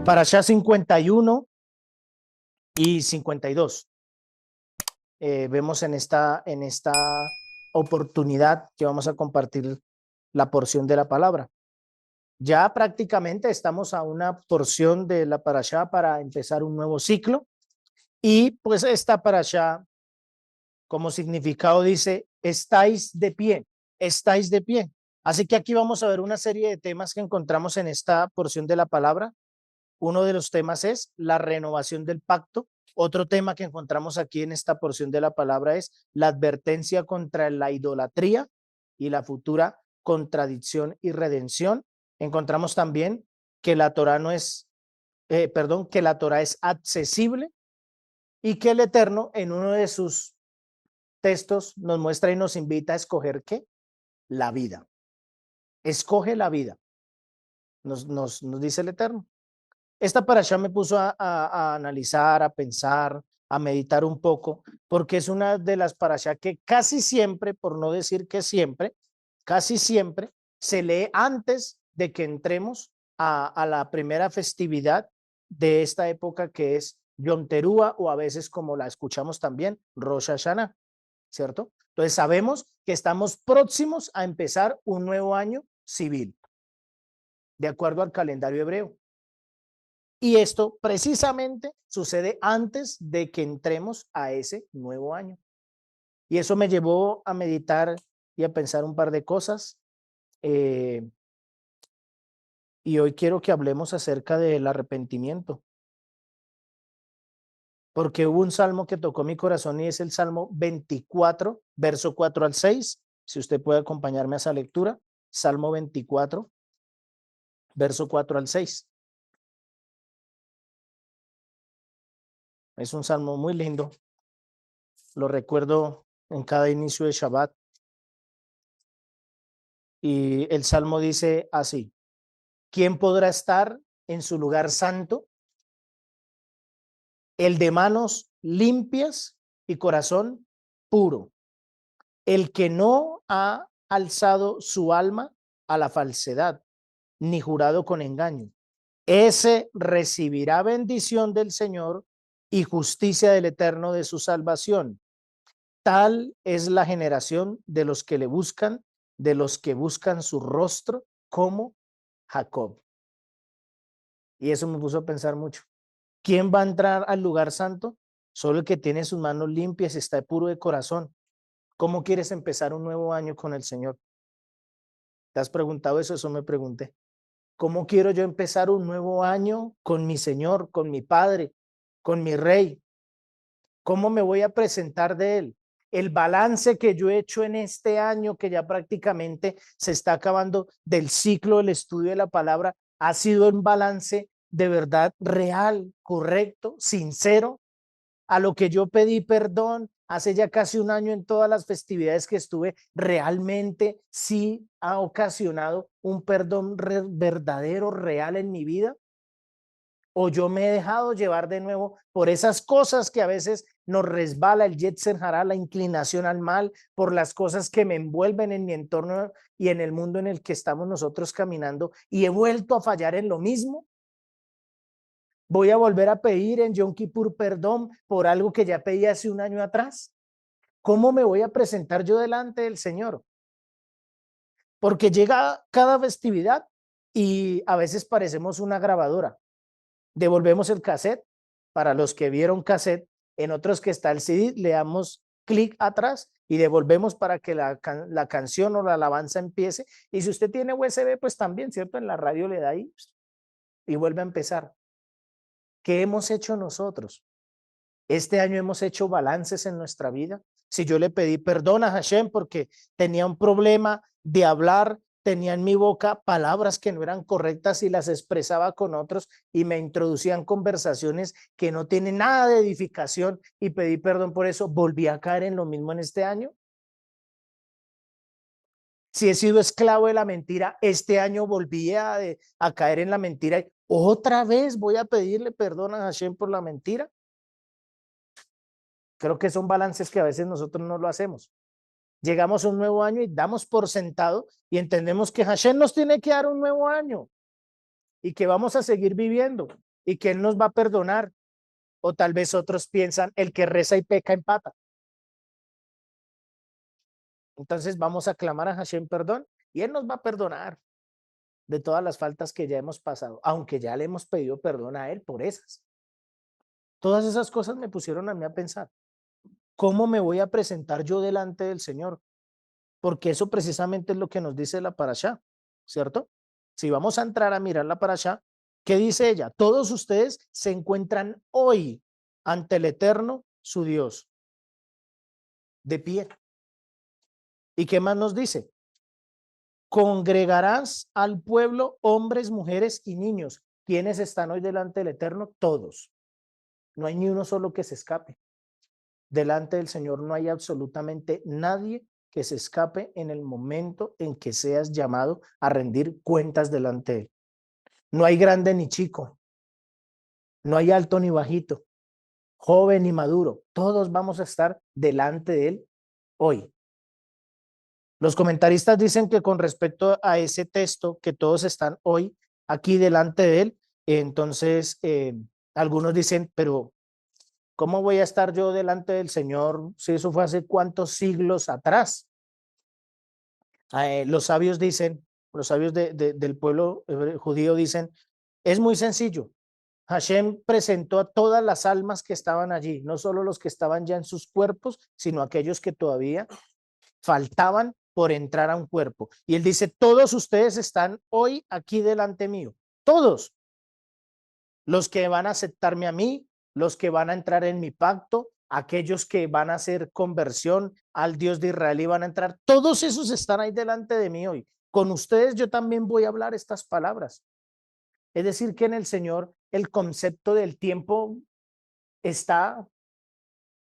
Parashá 51 y 52. Vemos en esta oportunidad que vamos a compartir la porción de la palabra. Ya prácticamente estamos a una porción de la parashá para empezar un nuevo ciclo. Y pues esta parashá, como significado dice, estáis de pie, estáis de pie. Así que aquí vamos a ver una serie de temas que encontramos en esta porción de la palabra. Uno de los temas es la renovación del pacto. Otro tema que encontramos aquí en esta porción de la palabra es la advertencia contra la idolatría y la futura contradicción y redención. Encontramos también que la Torá no es, que la Torá es accesible y que el Eterno en uno de sus textos nos muestra y nos invita a escoger ¿qué? La vida. Escoge la vida, nos dice el Eterno. Esta parashá me puso a analizar, a pensar, a meditar un poco, porque es una de las parashá que casi siempre, por no decir que siempre, casi siempre se lee antes de que entremos a la primera festividad de esta época que es Yom Teruah, o a veces como la escuchamos también, Rosh Hashanah, ¿cierto? Entonces sabemos que estamos próximos a empezar un nuevo año civil, de acuerdo al calendario hebreo. Y esto precisamente sucede antes de que entremos a ese nuevo año. Y eso me llevó a meditar y a pensar un par de cosas. Y hoy quiero que hablemos acerca del arrepentimiento. Porque hubo un salmo que tocó mi corazón y es el Salmo 24, verso 4 al 6. Si usted puede acompañarme a esa lectura. Salmo 24, verso 4 al 6. Es un salmo muy lindo. Lo recuerdo en cada inicio de Shabbat. Y el salmo dice así: ¿quién podrá estar en su lugar santo? El de manos limpias y corazón puro, el que no ha alzado su alma a la falsedad, ni jurado con engaño. Ese recibirá bendición del Señor y justicia del Eterno de su salvación. Tal es la generación de los que le buscan, de los que buscan su rostro, como Jacob. Y eso me puso a pensar mucho. ¿Quién va a entrar al lugar santo? Solo el que tiene sus manos limpias y está puro de corazón. ¿Cómo quieres empezar un nuevo año con el Señor? ¿Te has preguntado eso? Eso me pregunté. ¿Cómo quiero yo empezar un nuevo año con mi Señor, con mi Padre, con mi Rey? ¿Cómo me voy a presentar de Él? El balance que yo he hecho en este año, que ya prácticamente se está acabando del ciclo del estudio de la palabra, ha sido un balance de verdad real, correcto, sincero, a lo que yo pedí perdón hace ya casi un año en todas las festividades que estuve, realmente sí ha ocasionado un perdón verdadero, real en mi vida. ¿O yo me he dejado llevar de nuevo por esas cosas que a veces nos resbala el Yetzer Hará, la inclinación al mal, por las cosas que me envuelven en mi entorno y en el mundo en el que estamos nosotros caminando, y he vuelto a fallar en lo mismo? ¿Voy a volver a pedir en Yom Kippur perdón por algo que ya pedí hace un año atrás? ¿Cómo me voy a presentar yo delante del Señor? Porque llega cada festividad y a veces parecemos una grabadora. Devolvemos el cassette. Para los que vieron cassette, en otros que está el CD, le damos clic atrás y devolvemos para que la canción o la alabanza empiece. Y si usted tiene USB, pues también, ¿cierto? En la radio le da ahí y vuelve a empezar. ¿Qué hemos hecho nosotros? Este año hemos hecho balances en nuestra vida. Si yo le pedí perdón a Hashem porque tenía un problema de hablar, tenía en mi boca palabras que no eran correctas y las expresaba con otros y me introducían conversaciones que no tienen nada de edificación, y pedí perdón por eso, ¿volví a caer en lo mismo en este año? Si he sido esclavo de la mentira, este año volví a caer en la mentira y otra vez voy a pedirle perdón a Hashem por la mentira. Creo que son balances que a veces nosotros no lo hacemos. Llegamos a un nuevo año y damos por sentado y entendemos que Hashem nos tiene que dar un nuevo año y que vamos a seguir viviendo. y que Él nos va a perdonar. O tal vez otros piensan, el que reza y peca empata. Entonces vamos a clamar a Hashem perdón y Él nos va a perdonar de todas las faltas que ya hemos pasado, aunque ya le hemos pedido perdón a Él por esas. Todas esas cosas me pusieron a mí a pensar, ¿cómo me voy a presentar yo delante del Señor? Porque eso precisamente es lo que nos dice la parashá, ¿cierto? Si vamos a entrar a mirar la parashá, ¿qué dice ella? Todos ustedes se encuentran hoy ante el Eterno, su Dios, de pie. ¿Y qué más nos dice? Congregarás al pueblo, hombres, mujeres y niños. ¿Quiénes están hoy delante del Eterno? Todos. No hay ni uno solo que se escape. Delante del Señor no hay absolutamente nadie que se escape en el momento en que seas llamado a rendir cuentas delante de Él. No hay grande ni chico, no hay alto ni bajito, joven ni maduro. Todos vamos a estar delante de Él hoy. Los comentaristas dicen que con respecto a ese texto, que todos están hoy aquí delante de Él, entonces algunos dicen, pero ¿cómo voy a estar yo delante del Señor si eso fue hace cuántos siglos atrás? Los sabios dicen, los sabios del pueblo judío dicen, es muy sencillo. Hashem presentó a todas las almas que estaban allí, no solo los que estaban ya en sus cuerpos, sino aquellos que todavía faltaban por entrar a un cuerpo. Y él dice, todos ustedes están hoy aquí delante mío, todos. Los que van a aceptarme a mí, los que van a entrar en mi pacto, aquellos que van a hacer conversión al Dios de Israel y van a entrar, todos esos están ahí delante de mí hoy. Con ustedes yo también voy a hablar estas palabras. Es decir, que en el Señor el concepto del tiempo está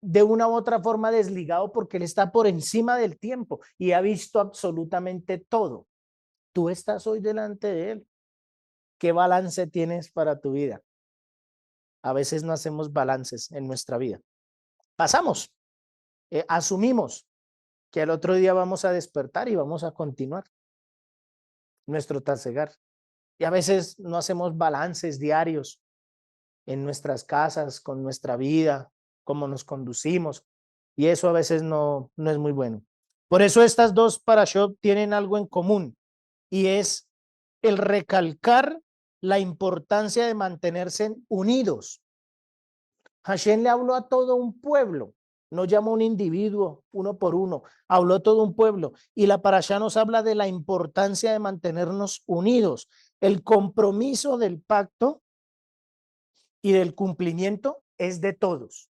de una u otra forma desligado porque Él está por encima del tiempo y ha visto absolutamente todo. Tú estás hoy delante de Él. ¿Qué balance tienes para tu vida? A veces no hacemos balances en nuestra vida. Pasamos, asumimos que al otro día vamos a despertar y vamos a continuar nuestro trasegar. Y a veces no hacemos balances diarios en nuestras casas, con nuestra vida, cómo nos conducimos. Y eso a veces no es muy bueno. Por eso estas dos parashot tienen algo en común y es el recalcar la importancia de mantenerse unidos. Hashem le habló a todo un pueblo, no llamó a un individuo uno por uno, habló a todo un pueblo. Y la parashá nos habla de la importancia de mantenernos unidos, el compromiso del pacto y del cumplimiento es de todos.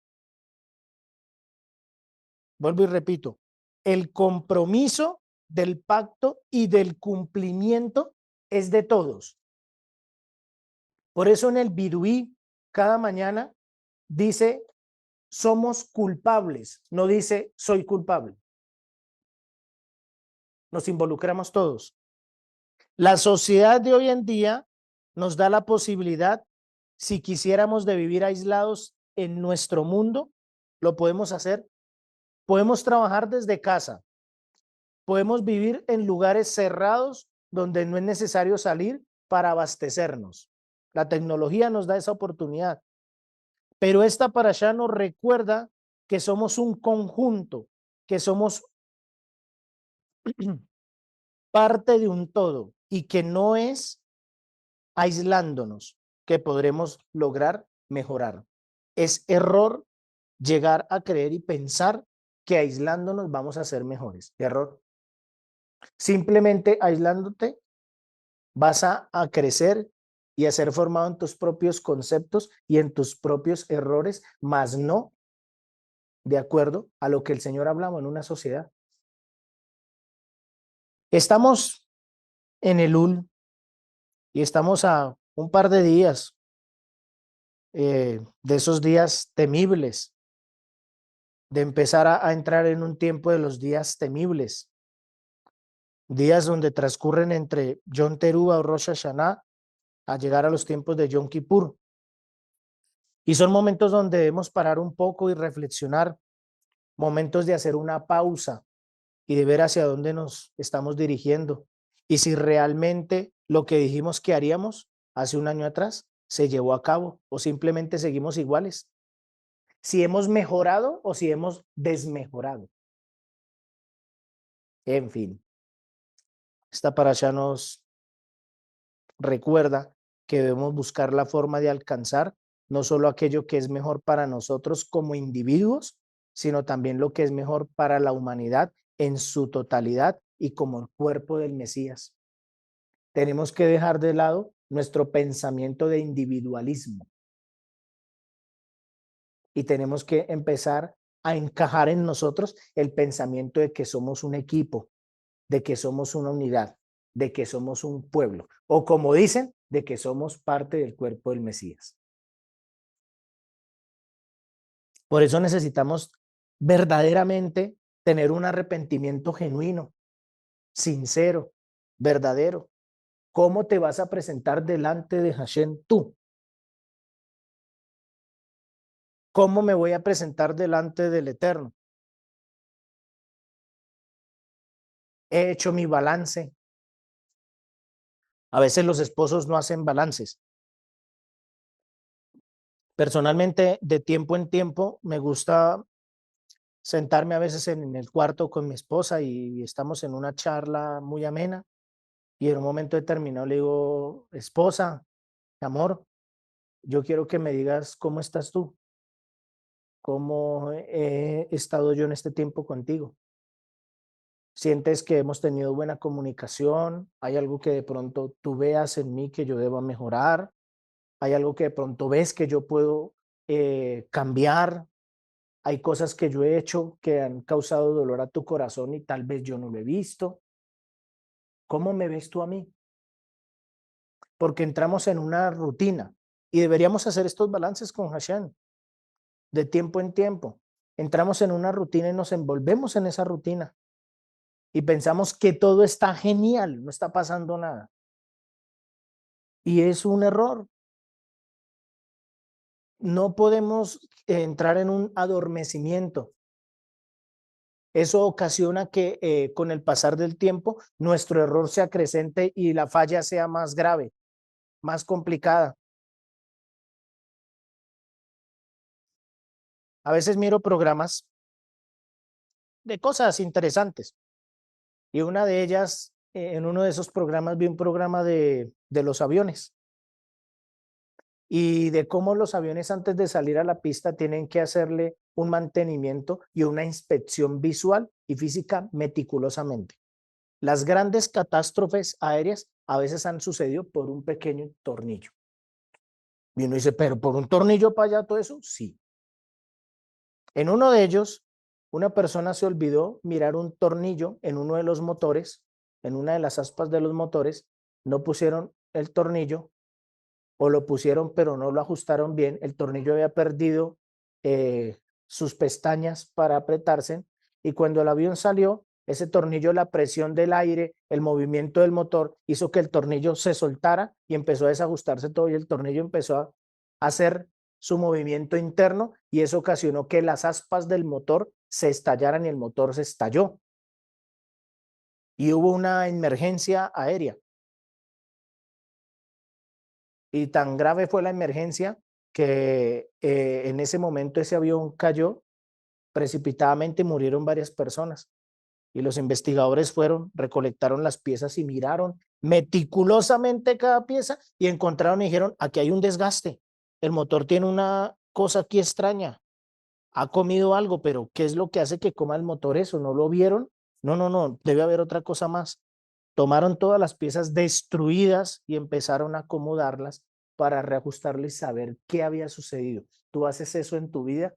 Vuelvo y repito, el compromiso del pacto y del cumplimiento es de todos. Por eso en el Biduí, cada mañana dice, somos culpables, no dice, soy culpable. Nos involucramos todos. La sociedad de hoy en día nos da la posibilidad, si quisiéramos, de vivir aislados en nuestro mundo, lo podemos hacer. Podemos trabajar desde casa. Podemos vivir en lugares cerrados donde no es necesario salir para abastecernos. La tecnología nos da esa oportunidad. Pero esta parashá nos recuerda que somos un conjunto, que somos parte de un todo y que no es aislándonos que podremos lograr mejorar. Es error llegar a creer y pensar que aislándonos vamos a ser mejores. Error. Simplemente aislándote vas a crecer y a ser formado en tus propios conceptos y en tus propios errores, más no de acuerdo a lo que el Señor hablaba en una sociedad. Estamos en Elul y estamos a un par de días de esos días temibles, de empezar a entrar en un tiempo de los días temibles, días donde transcurren entre Yom Teruah o Rosh Hashanah a llegar a los tiempos de Yom Kippur. Y son momentos donde debemos parar un poco y reflexionar, momentos de hacer una pausa y de ver hacia dónde nos estamos dirigiendo y si realmente lo que dijimos que haríamos hace un año atrás se llevó a cabo o simplemente seguimos iguales. Si hemos mejorado o si hemos desmejorado. En fin, esta parasha nos recuerda que debemos buscar la forma de alcanzar no solo aquello que es mejor para nosotros como individuos, sino también lo que es mejor para la humanidad en su totalidad y como el cuerpo del Mesías. Tenemos que dejar de lado nuestro pensamiento de individualismo y tenemos que empezar a encajar en nosotros el pensamiento de que somos un equipo, de que somos una unidad, de que somos un pueblo, o como dicen, de que somos parte del cuerpo del Mesías. Por eso necesitamos verdaderamente tener un arrepentimiento genuino, sincero, verdadero. ¿Cómo te vas a presentar delante de Hashem tú? ¿Cómo me voy a presentar delante del Eterno? He hecho mi balance. A veces los esposos no hacen balances. Personalmente, de tiempo en tiempo, me gusta sentarme a veces en el cuarto con mi esposa y estamos en una charla muy amena y en un momento determinado le digo, esposa, amor, yo quiero que me digas cómo estás tú, cómo he estado yo en este tiempo contigo. ¿Sientes que hemos tenido buena comunicación? ¿Hay algo que de pronto tú veas en mí que yo deba mejorar? ¿Hay algo que de pronto ves que yo puedo cambiar? ¿Hay cosas que yo he hecho que han causado dolor a tu corazón y tal vez yo no lo he visto? ¿Cómo me ves tú a mí? Porque entramos en una rutina y deberíamos hacer estos balances con Hashem de tiempo en tiempo. Entramos en una rutina y nos envolvemos en esa rutina y pensamos que todo está genial, no está pasando nada. Y es un error. No podemos entrar en un adormecimiento. Eso ocasiona que con el pasar del tiempo nuestro error se acrecente y la falla sea más grave, más complicada. A veces miro programas de cosas interesantes y una de ellas, en uno de esos programas vi un programa de los aviones y de cómo los aviones antes de salir a la pista tienen que hacerle un mantenimiento y una inspección visual y física meticulosamente. Las grandes catástrofes aéreas a veces han sucedido por un pequeño tornillo. Y uno dice, pero por un tornillo para allá todo eso, sí. En uno de ellos, una persona se olvidó mirar un tornillo en uno de los motores, en una de las aspas de los motores, no pusieron el tornillo o lo pusieron pero no lo ajustaron bien, el tornillo había perdido sus pestañas para apretarse y cuando el avión salió, ese tornillo, la presión del aire, el movimiento del motor hizo que el tornillo se soltara y empezó a desajustarse todo y el tornillo empezó a hacer su movimiento interno y eso ocasionó que las aspas del motor se estallaran y el motor se estalló. Y hubo una emergencia aérea. Y tan grave fue la emergencia que en ese momento ese avión cayó precipitadamente y murieron varias personas. Y los investigadores fueron, recolectaron las piezas y miraron meticulosamente cada pieza y encontraron y dijeron, aquí hay un desgaste. El motor tiene una cosa aquí extraña. Ha comido algo, pero ¿qué es lo que hace que coma el motor eso? ¿No lo vieron? No, no, no, debe haber otra cosa más. Tomaron todas las piezas destruidas y empezaron a acomodarlas para reajustarles y saber qué había sucedido. Tú haces eso en tu vida,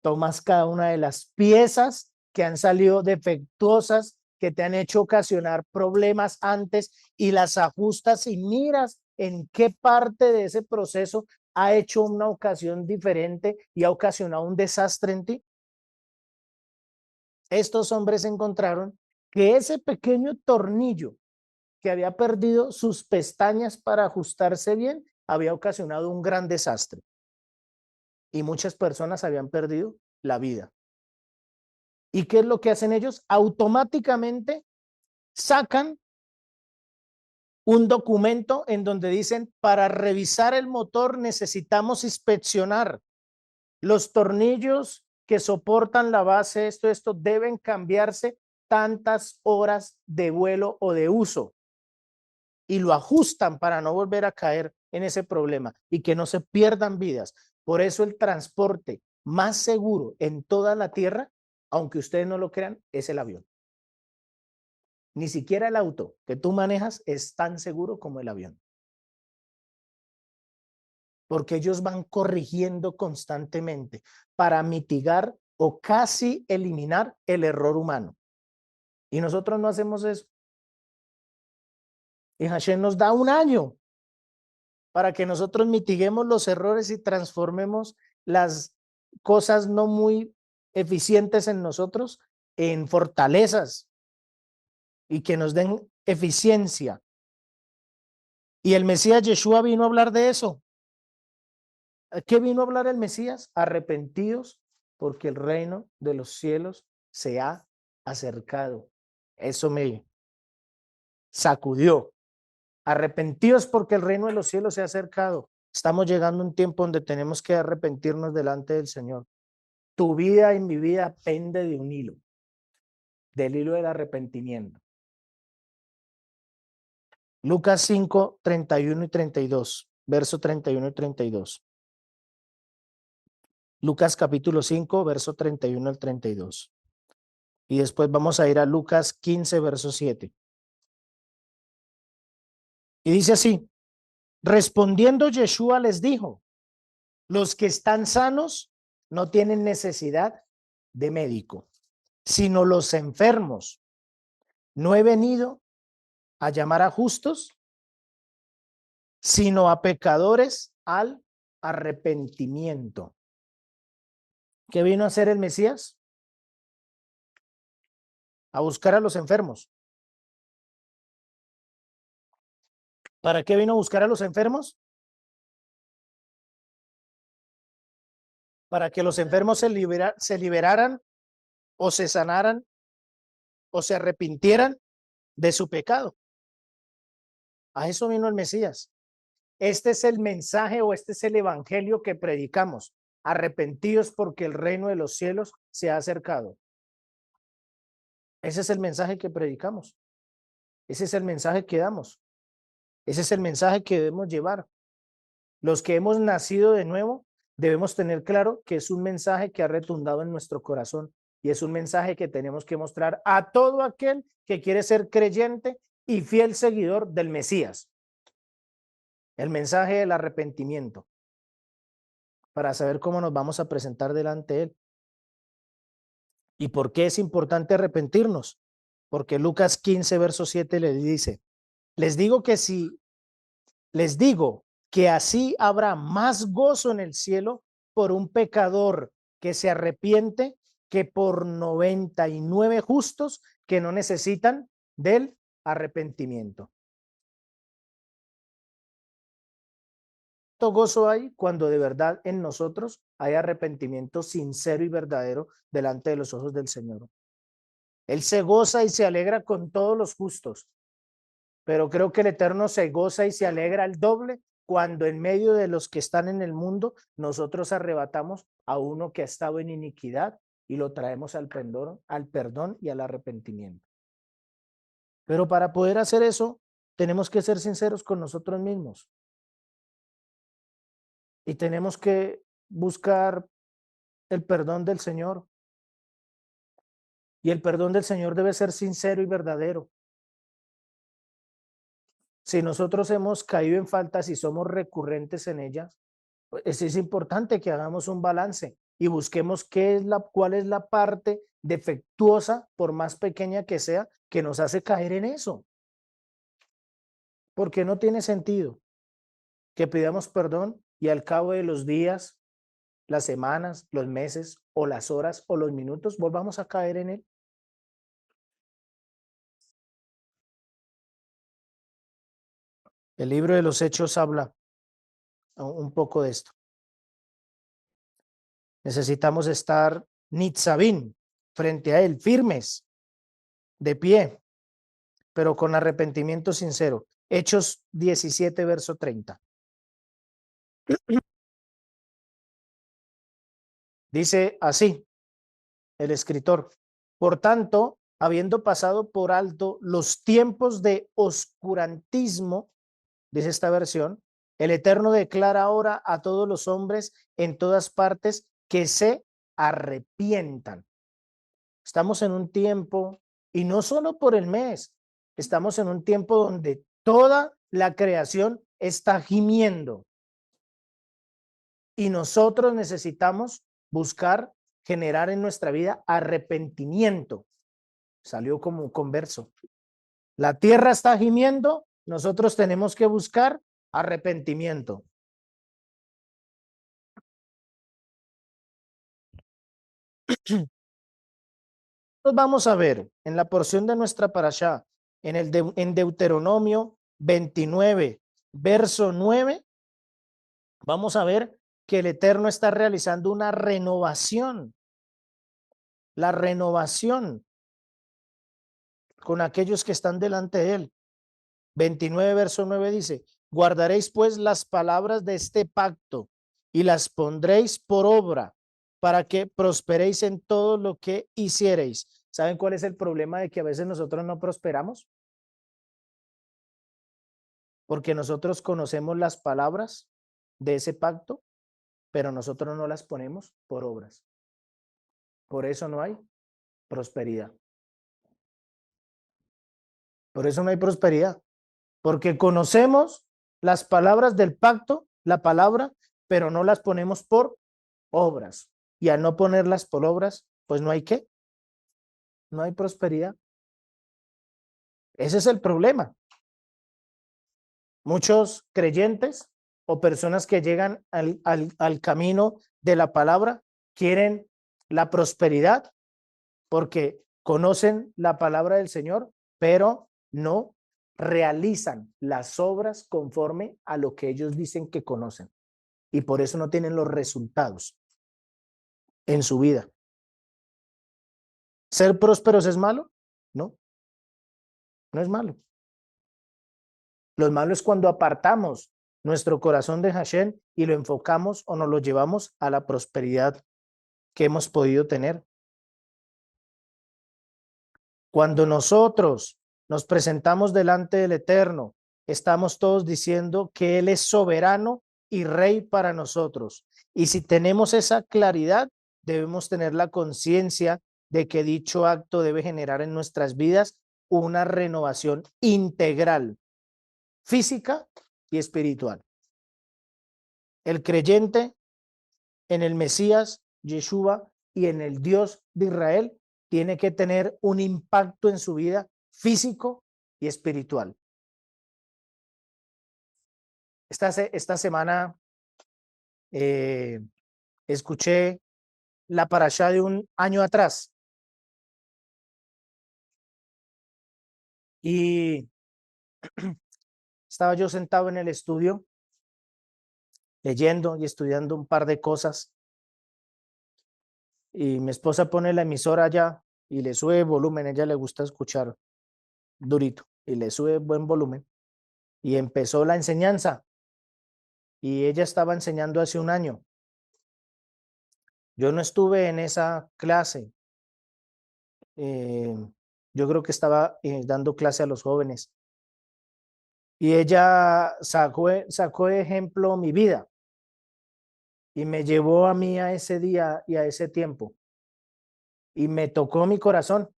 tomas cada una de las piezas que han salido defectuosas, que te han hecho ocasionar problemas antes y las ajustas y miras en qué parte de ese proceso ha hecho una ocasión diferente y ha ocasionado un desastre en ti. Estos hombres encontraron que ese pequeño tornillo que había perdido sus pestañas para ajustarse bien había ocasionado un gran desastre y muchas personas habían perdido la vida. ¿Y qué es lo que hacen ellos? Automáticamente sacan un documento en donde dicen, para revisar el motor necesitamos inspeccionar los tornillos que soportan la base, esto deben cambiarse tantas horas de vuelo o de uso, y lo ajustan para no volver a caer en ese problema y que no se pierdan vidas. Por eso el transporte más seguro en toda la tierra, aunque ustedes no lo crean, es el avión. Ni siquiera el auto que tú manejas es tan seguro como el avión, porque ellos van corrigiendo constantemente para mitigar o casi eliminar el error humano. Y nosotros no hacemos eso. Y Hashem nos da un año para que nosotros mitiguemos los errores y transformemos las cosas no muy eficientes en nosotros en fortalezas y que nos den eficiencia. Y el Mesías Yeshua vino a hablar de eso. ¿Qué vino a hablar el Mesías? Arrepentidos porque el reino de los cielos se ha acercado. Eso me sacudió. Arrepentidos porque el reino de los cielos se ha acercado. Estamos llegando a un tiempo donde tenemos que arrepentirnos delante del Señor. Tu vida y mi vida pende de un hilo, del hilo del arrepentimiento. Lucas 5, 31 y 32, verso 31 y 32. Lucas capítulo 5, verso 31 al 32. Y después vamos a ir a Lucas 15, verso 7. Y dice así, respondiendo Yeshua les dijo, los que están sanos no tienen necesidad de médico, sino los enfermos. No he venido a llamar a justos, sino a pecadores al arrepentimiento. ¿Qué vino a hacer el Mesías? A buscar a los enfermos. ¿Para qué vino a buscar a los enfermos? Para que los enfermos se liberaran o se sanaran o se arrepintieran de su pecado. A eso vino el Mesías. Este es el mensaje o este es el evangelio que predicamos. Arrepentidos porque el reino de los cielos se ha acercado. Ese es el mensaje que predicamos. Ese es el mensaje que damos. Ese es el mensaje que debemos llevar. Los que hemos nacido de nuevo debemos tener claro que es un mensaje que ha retumbado en nuestro corazón y es un mensaje que tenemos que mostrar a todo aquel que quiere ser creyente y fiel seguidor del Mesías. El mensaje del arrepentimiento, para saber cómo nos vamos a presentar delante de él. ¿Y por qué es importante arrepentirnos? Porque Lucas 15, verso 7 le dice, les digo que así habrá más gozo en el cielo por un pecador que se arrepiente que por 99 justos que no necesitan del arrepentimiento. ¿Cuánto gozo hay cuando de verdad en nosotros hay arrepentimiento sincero y verdadero delante de los ojos del Señor? Él se goza y se alegra con todos los justos, pero creo que el Eterno se goza y se alegra al doble cuando en medio de los que están en el mundo nosotros arrebatamos a uno que ha estado en iniquidad y lo traemos al perdón y al arrepentimiento. Pero para poder hacer eso, tenemos que ser sinceros con nosotros mismos y tenemos que buscar el perdón del Señor. Y el perdón del Señor debe ser sincero y verdadero. Si nosotros hemos caído en faltas y somos recurrentes en ellas, pues es importante que hagamos un balance y busquemos cuál es la parte defectuosa, por más pequeña que sea, que nos hace caer en eso. Porque no tiene sentido que pidamos perdón y al cabo de los días, las semanas, los meses o las horas o los minutos volvamos a caer en él. El libro de los Hechos habla un poco de esto. Necesitamos estar nitzavim, frente a él, firmes, de pie, pero con arrepentimiento sincero. Hechos 17, verso 30. Dice así el escritor: por tanto, habiendo pasado por alto los tiempos de oscurantismo, dice esta versión, el Eterno declara ahora a todos los hombres en todas partes que se arrepientan. Estamos en un tiempo, y no solo por el mes, estamos en un tiempo donde toda la creación está gimiendo y nosotros necesitamos buscar generar en nuestra vida arrepentimiento. Salió como un converso. La tierra está gimiendo, nosotros tenemos que buscar arrepentimiento. Nos vamos a ver en la porción de nuestra parashá, en Deuteronomio 29, verso 9, vamos a ver que el Eterno está realizando una renovación. La renovación con aquellos que están delante de él. 29, verso 9 dice: guardaréis pues las palabras de este pacto y las pondréis por obra para que prosperéis en todo lo que hiciereis. ¿Saben cuál es el problema de que a veces nosotros no prosperamos? Porque nosotros conocemos las palabras de ese pacto, pero nosotros no las ponemos por obras. Por eso no hay prosperidad. Por eso no hay prosperidad. Porque conocemos las palabras del pacto, la palabra, pero no las ponemos por obras. Y al no ponerlas por obras, pues no hay qué, no hay prosperidad. Ese es el problema. Muchos creyentes o personas que llegan al camino de la palabra quieren la prosperidad porque conocen la palabra del Señor, pero no realizan las obras conforme a lo que ellos dicen que conocen. Y por eso no tienen los resultados en su vida. ¿Ser prósperos es malo? No, no es malo. Lo malo es cuando apartamos nuestro corazón de Hashem y lo enfocamos o nos lo llevamos a la prosperidad que hemos podido tener. Cuando nosotros nos presentamos delante del Eterno, estamos todos diciendo que Él es soberano y rey para nosotros. Y si tenemos esa claridad, debemos tener la conciencia de que dicho acto debe generar en nuestras vidas una renovación integral, física y espiritual. El creyente en el Mesías, Yeshua, y en el Dios de Israel tiene que tener un impacto en su vida físico y espiritual. Esta semana escuché la parashá de un año atrás y estaba yo sentado en el estudio leyendo y estudiando un par de cosas y mi esposa pone la emisora allá y le sube volumen, a ella le gusta escuchar durito y le sube buen volumen y empezó la enseñanza y ella estaba enseñando hace un año. Yo no estuve en esa clase. Yo creo que estaba dando clase a los jóvenes. Y ella sacó de ejemplo mi vida y me llevó a mí a ese día y a ese tiempo. Y me tocó mi corazón.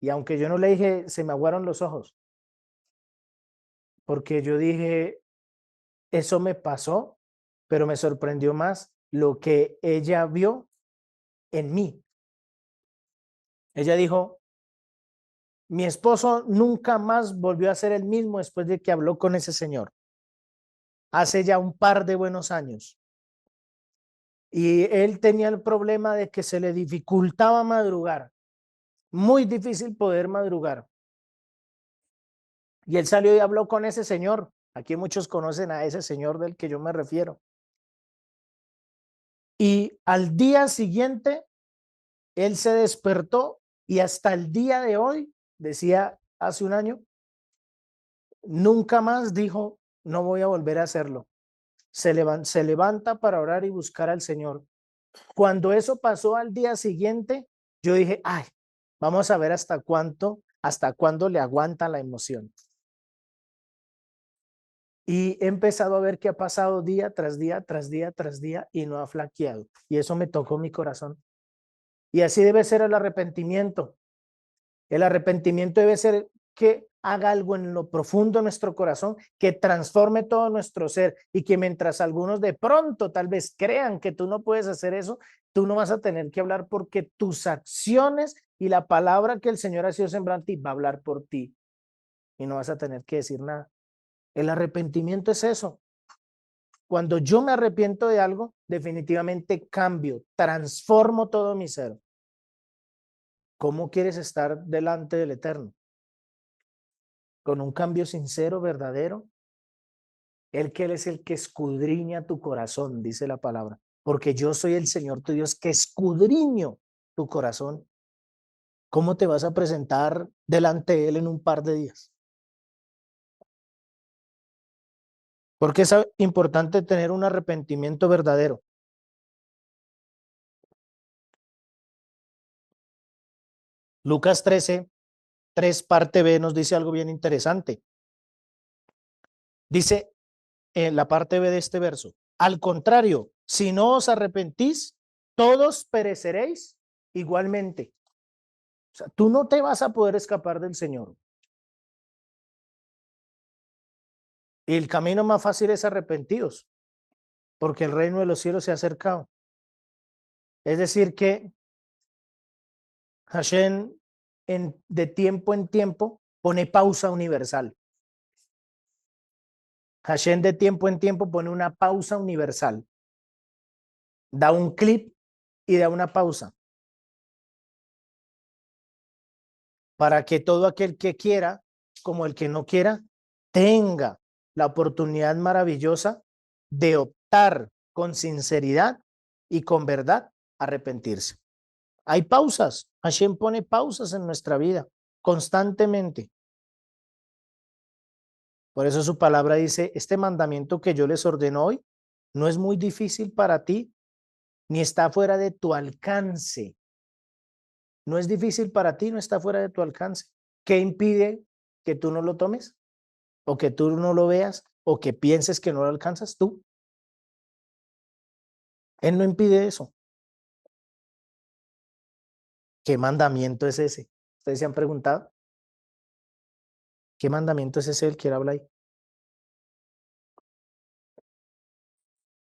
Y aunque yo no le dije, se me aguaron los ojos. Porque yo dije, eso me pasó, pero me sorprendió más lo que ella vio en mí. Ella dijo: mi esposo nunca más volvió a ser el mismo después de que habló con ese señor. Hace ya un par de buenos años. Y él tenía el problema de que se le dificultaba madrugar. Muy difícil poder madrugar. Y él salió y habló con ese señor. Aquí muchos conocen a ese señor del que yo me refiero. Y al día siguiente, él se despertó y hasta el día de hoy, decía hace un año, Nunca más dijo, no voy a volver a hacerlo. Se levanta para orar y buscar al Señor. Cuando eso pasó al día siguiente, yo dije, ay, vamos a ver hasta cuándo le aguanta la emoción. Y he empezado a ver que ha pasado día tras día, tras día, tras día y no ha flaqueado. Y eso me tocó mi corazón. Y así debe ser el arrepentimiento. El arrepentimiento debe ser que haga algo en lo profundo de nuestro corazón, que transforme todo nuestro ser y que mientras algunos de pronto tal vez crean que tú no puedes hacer eso, tú no vas a tener que hablar porque tus acciones y la palabra que el Señor ha sido sembrada en ti va a hablar por ti y no vas a tener que decir nada. El arrepentimiento es eso. Cuando yo me arrepiento de algo, definitivamente cambio, transformo todo mi ser. ¿Cómo quieres estar delante del Eterno? Con un cambio sincero, verdadero. Él es el que escudriña tu corazón, dice la palabra. Porque yo soy el Señor tu Dios que escudriño tu corazón. ¿Cómo te vas a presentar delante de Él en un par de días? Porque es importante tener un arrepentimiento verdadero. Lucas 13, 3 parte B nos dice algo bien interesante. Dice en la parte B de este verso, al contrario, si no os arrepentís, todos pereceréis igualmente. O sea, tú no te vas a poder escapar del Señor. Y el camino más fácil es arrepentidos, porque el reino de los cielos se ha acercado. Es decir, que Hashem de tiempo en tiempo pone pausa universal. Hashem de tiempo en tiempo pone una pausa universal. Da un clip y da una pausa. Para que todo aquel que quiera, como el que no quiera, tenga la oportunidad maravillosa de optar con sinceridad y con verdad arrepentirse. Hay pausas. Hashem pone pausas en nuestra vida constantemente. Por eso su palabra dice, este mandamiento que yo les ordeno hoy no es muy difícil para ti, ni está fuera de tu alcance. No es difícil para ti, no está fuera de tu alcance. ¿Qué impide que tú no lo tomes? ¿O que tú no lo veas? ¿O que pienses que no lo alcanzas tú? Él no impide eso. ¿Qué mandamiento es ese? ¿Ustedes se han preguntado? ¿Qué mandamiento es ese el que él habla ahí?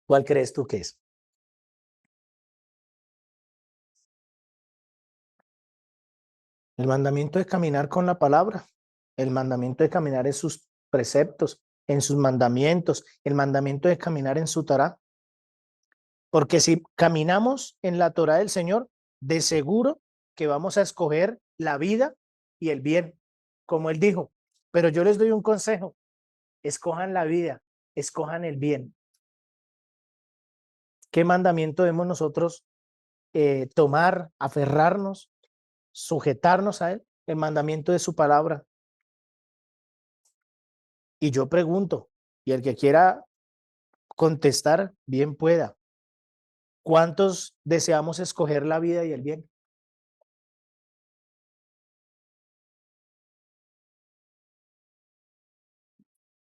¿Cuál crees tú que es? El mandamiento de caminar con la palabra. El mandamiento de caminar en sus preceptos, en sus mandamientos. El mandamiento de caminar en su Torá. Porque si caminamos en la Torá del Señor, de seguro que vamos a escoger la vida y el bien, como él dijo. Pero yo les doy un consejo, escojan la vida, escojan el bien. ¿Qué mandamiento debemos nosotros tomar, aferrarnos, sujetarnos a él? El mandamiento de su palabra. Y yo pregunto, y el que quiera contestar, bien pueda. ¿Cuántos deseamos escoger la vida y el bien?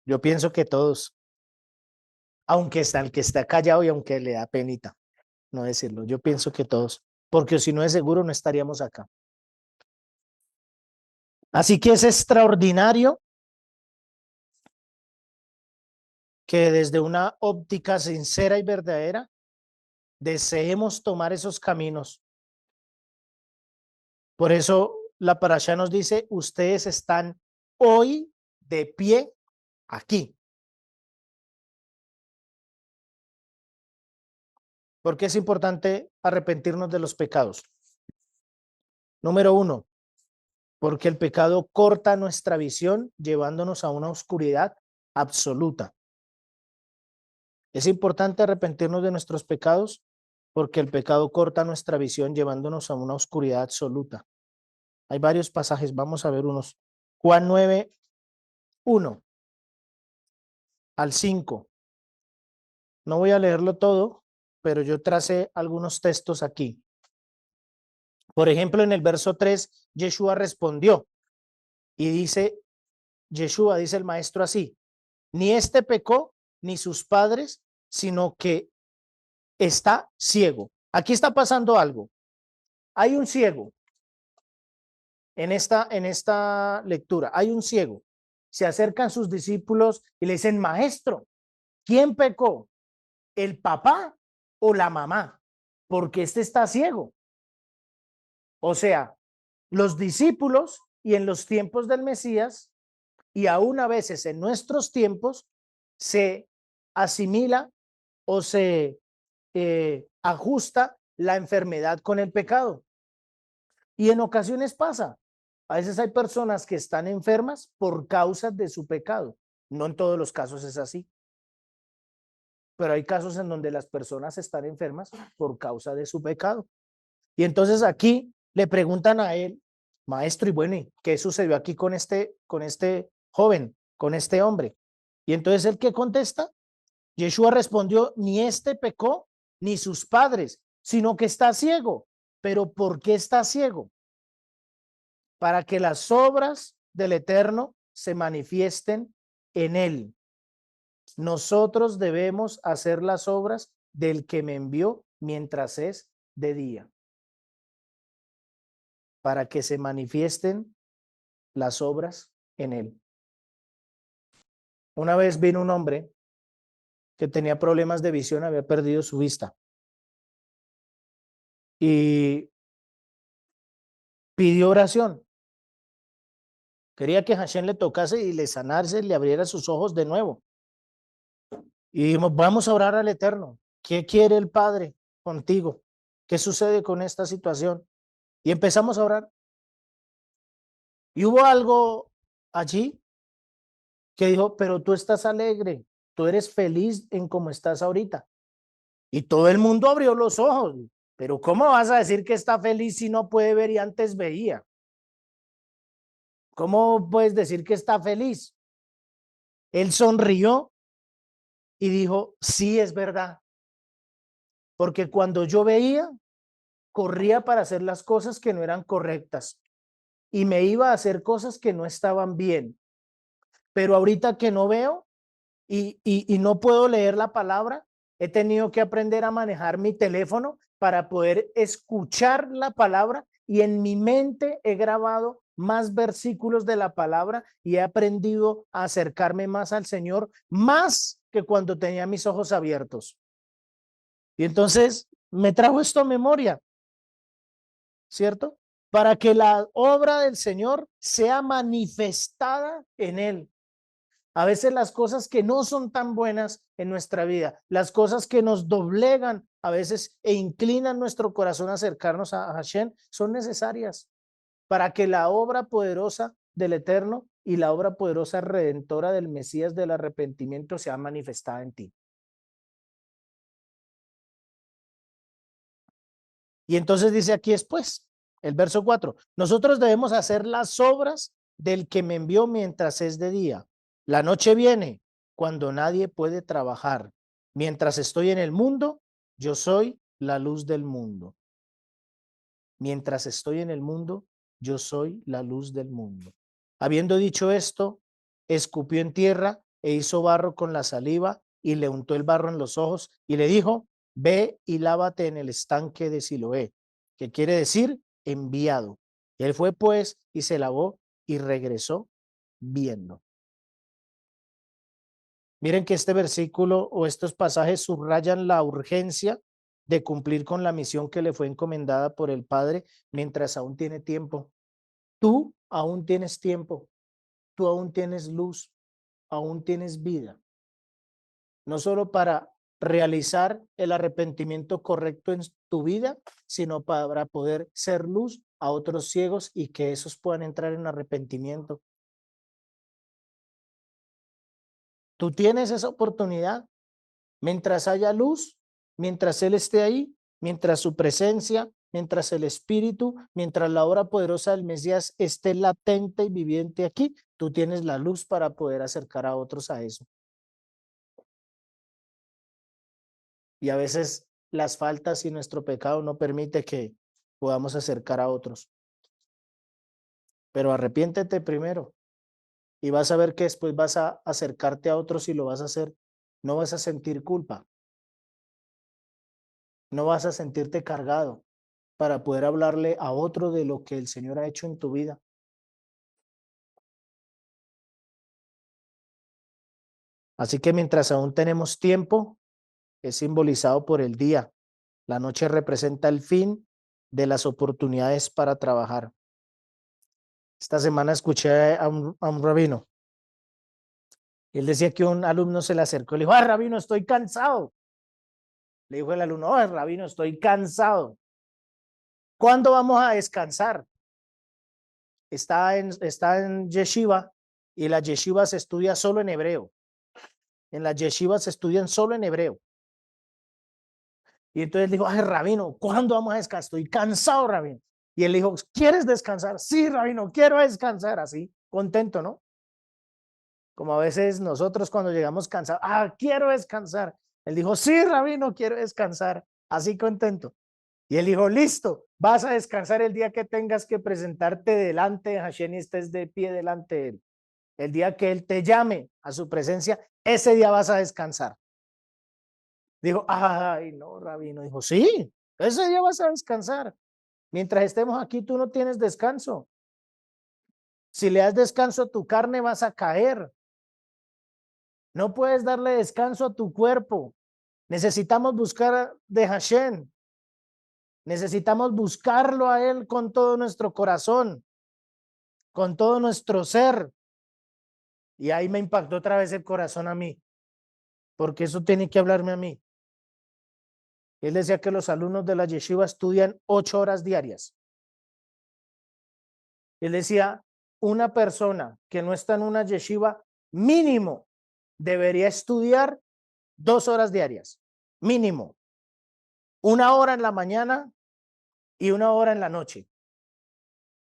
Yo pienso que todos, aunque está el que está callado y aunque le da penita no decirlo, yo pienso que todos, porque si no es seguro no estaríamos acá. Así que es extraordinario que desde una óptica sincera y verdadera deseemos tomar esos caminos. Por eso la parasha nos dice, ustedes están hoy de pie aquí. ¿Por qué es importante arrepentirnos de los pecados? Número uno, porque el pecado corta nuestra visión llevándonos a una oscuridad absoluta. Es importante arrepentirnos de nuestros pecados porque el pecado corta nuestra visión llevándonos a una oscuridad absoluta. Hay varios pasajes, vamos a ver unos. Juan 9, 1. al 5. No voy a leerlo todo, pero yo tracé algunos textos aquí. Por ejemplo, en el verso 3, Yeshua respondió y dice, Yeshua, dice el maestro así, ni este pecó, ni sus padres, sino que está ciego. Aquí está pasando algo. Hay un ciego en esta lectura, hay un ciego. Se acercan sus discípulos y le dicen, maestro, ¿quién pecó? ¿El papá o la mamá? Porque este está ciego. O sea, los discípulos y en los tiempos del Mesías y aún a veces en nuestros tiempos se asimila o se ajusta la enfermedad con el pecado. Y en ocasiones pasa. A veces hay personas que están enfermas por causa de su pecado. No en todos los casos es así. Pero hay casos en donde las personas están enfermas por causa de su pecado. Y entonces aquí le preguntan a él, maestro, y bueno, ¿y qué sucedió aquí con este joven, con este hombre? Y entonces el que contesta, Yeshua respondió, ni este pecó, ni sus padres, sino que está ciego. ¿Pero por qué está ciego? Para que las obras del Eterno se manifiesten en él. Nosotros debemos hacer las obras del que me envió mientras es de día, para que se manifiesten las obras en él. Una vez vino un hombre que tenía problemas de visión, había perdido su vista y pidió oración. Quería que Hashem le tocase y le sanase, le abriera sus ojos de nuevo. Y dijimos, vamos a orar al Eterno. ¿Qué quiere el Padre contigo? ¿Qué sucede con esta situación? Y empezamos a orar. Y hubo algo allí que dijo, pero tú estás alegre, tú eres feliz en cómo estás ahorita. Y todo el mundo abrió los ojos. Pero ¿cómo vas a decir que está feliz si no puede ver y antes veía? ¿Cómo puedes decir que está feliz? Él sonrió y dijo, sí, es verdad. Porque cuando yo veía, corría para hacer las cosas que no eran correctas y me iba a hacer cosas que no estaban bien. Pero ahorita que no veo y no puedo leer la palabra, he tenido que aprender a manejar mi teléfono para poder escuchar la palabra y en mi mente he grabado más versículos de la palabra y he aprendido a acercarme más al Señor, más que cuando tenía mis ojos abiertos. Y entonces me trajo esto a memoria, ¿cierto? Para que la obra del Señor sea manifestada en él. A veces las cosas que no son tan buenas en nuestra vida, las cosas que nos doblegan a veces e inclinan nuestro corazón a acercarnos a Hashem, son necesarias para que la obra poderosa del Eterno y la obra poderosa redentora del Mesías del arrepentimiento sea manifestada en ti. Y entonces dice aquí después, el verso 4, nosotros debemos hacer las obras del que me envió mientras es de día. La noche viene cuando nadie puede trabajar. Mientras estoy en el mundo, yo soy la luz del mundo. Mientras estoy en el mundo, yo soy la luz del mundo. Habiendo dicho esto, escupió en tierra e hizo barro con la saliva y le untó el barro en los ojos y le dijo, ve y lávate en el estanque de Siloé, que quiere decir enviado. Y él fue pues y se lavó y regresó viendo. Miren que este versículo o estos pasajes subrayan la urgencia de cumplir con la misión que le fue encomendada por el Padre mientras aún tiene tiempo. Tú aún tienes tiempo, tú aún tienes luz, aún tienes vida. No solo para realizar el arrepentimiento correcto en tu vida, sino para poder ser luz a otros ciegos y que esos puedan entrar en arrepentimiento. Tú tienes esa oportunidad. Mientras haya luz, mientras Él esté ahí, mientras su presencia, mientras el Espíritu, mientras la obra poderosa del Mesías esté latente y viviente aquí, tú tienes la luz para poder acercar a otros a eso. Y a veces las faltas y nuestro pecado no permite que podamos acercar a otros. Pero arrepiéntete primero y vas a ver que después vas a acercarte a otros y lo vas a hacer. No vas a sentir culpa, no vas a sentirte cargado para poder hablarle a otro de lo que el Señor ha hecho en tu vida. Así que mientras aún tenemos tiempo, es simbolizado por el día. La noche representa el fin de las oportunidades para trabajar. Esta semana escuché a un rabino. Y él decía que un alumno se le acercó y le dijo, rabino, estoy cansado. Le dijo el alumno, rabino, estoy cansado. ¿Cuándo vamos a descansar? Está en yeshiva y la yeshiva se estudia solo en hebreo. En las yeshivas se estudian solo en hebreo. Y entonces dijo, rabino, ¿cuándo vamos a descansar? Estoy cansado, rabino. Y él dijo, ¿quieres descansar? Sí, rabino, quiero descansar. Así, contento, ¿no? Como a veces nosotros cuando llegamos cansados, quiero descansar. Él dijo, sí, rabino, quiero descansar. Así contento. Y él dijo, listo, vas a descansar el día que tengas que presentarte delante de Hashem y estés de pie delante de él. El día que él te llame a su presencia, ese día vas a descansar. Dijo, ay, no, rabino. Dijo, sí, ese día vas a descansar. Mientras estemos aquí, tú no tienes descanso. Si le das descanso a tu carne, vas a caer. No puedes darle descanso a tu cuerpo. Necesitamos buscar de Hashem. Necesitamos buscarlo a él con todo nuestro corazón, con todo nuestro ser. Y ahí me impactó otra vez el corazón a mí, porque eso tiene que hablarme a mí. Él decía que los alumnos de la yeshiva estudian 8 horas diarias. Él decía, una persona que no está en una yeshiva mínimo debería estudiar 2 horas diarias, mínimo. 1 hora en la mañana y 1 hora en la noche.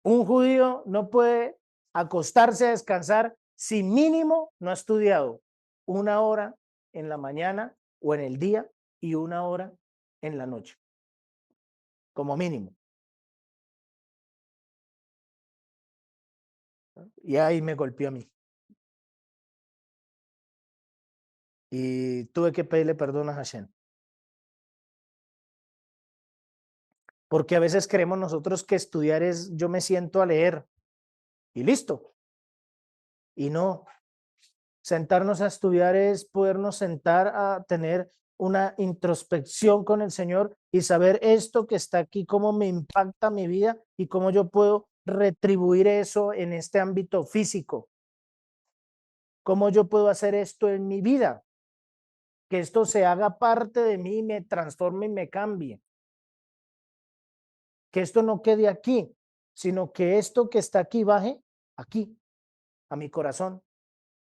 Un judío no puede acostarse a descansar si mínimo no ha estudiado 1 hora en la mañana o en el día y 1 hora en la noche, como mínimo. Y ahí me golpeó a mí. Y tuve que pedirle perdón a Hashem. Porque a veces creemos nosotros que estudiar es yo me siento a leer y listo. Y no, sentarnos a estudiar es podernos sentar a tener una introspección con el Señor y saber esto que está aquí, cómo me impacta mi vida y cómo yo puedo retribuir eso en este ámbito físico. Cómo yo puedo hacer esto en mi vida. Que esto se haga parte de mí, me transforme y me cambie. Que esto no quede aquí, sino que esto que está aquí baje aquí, a mi corazón.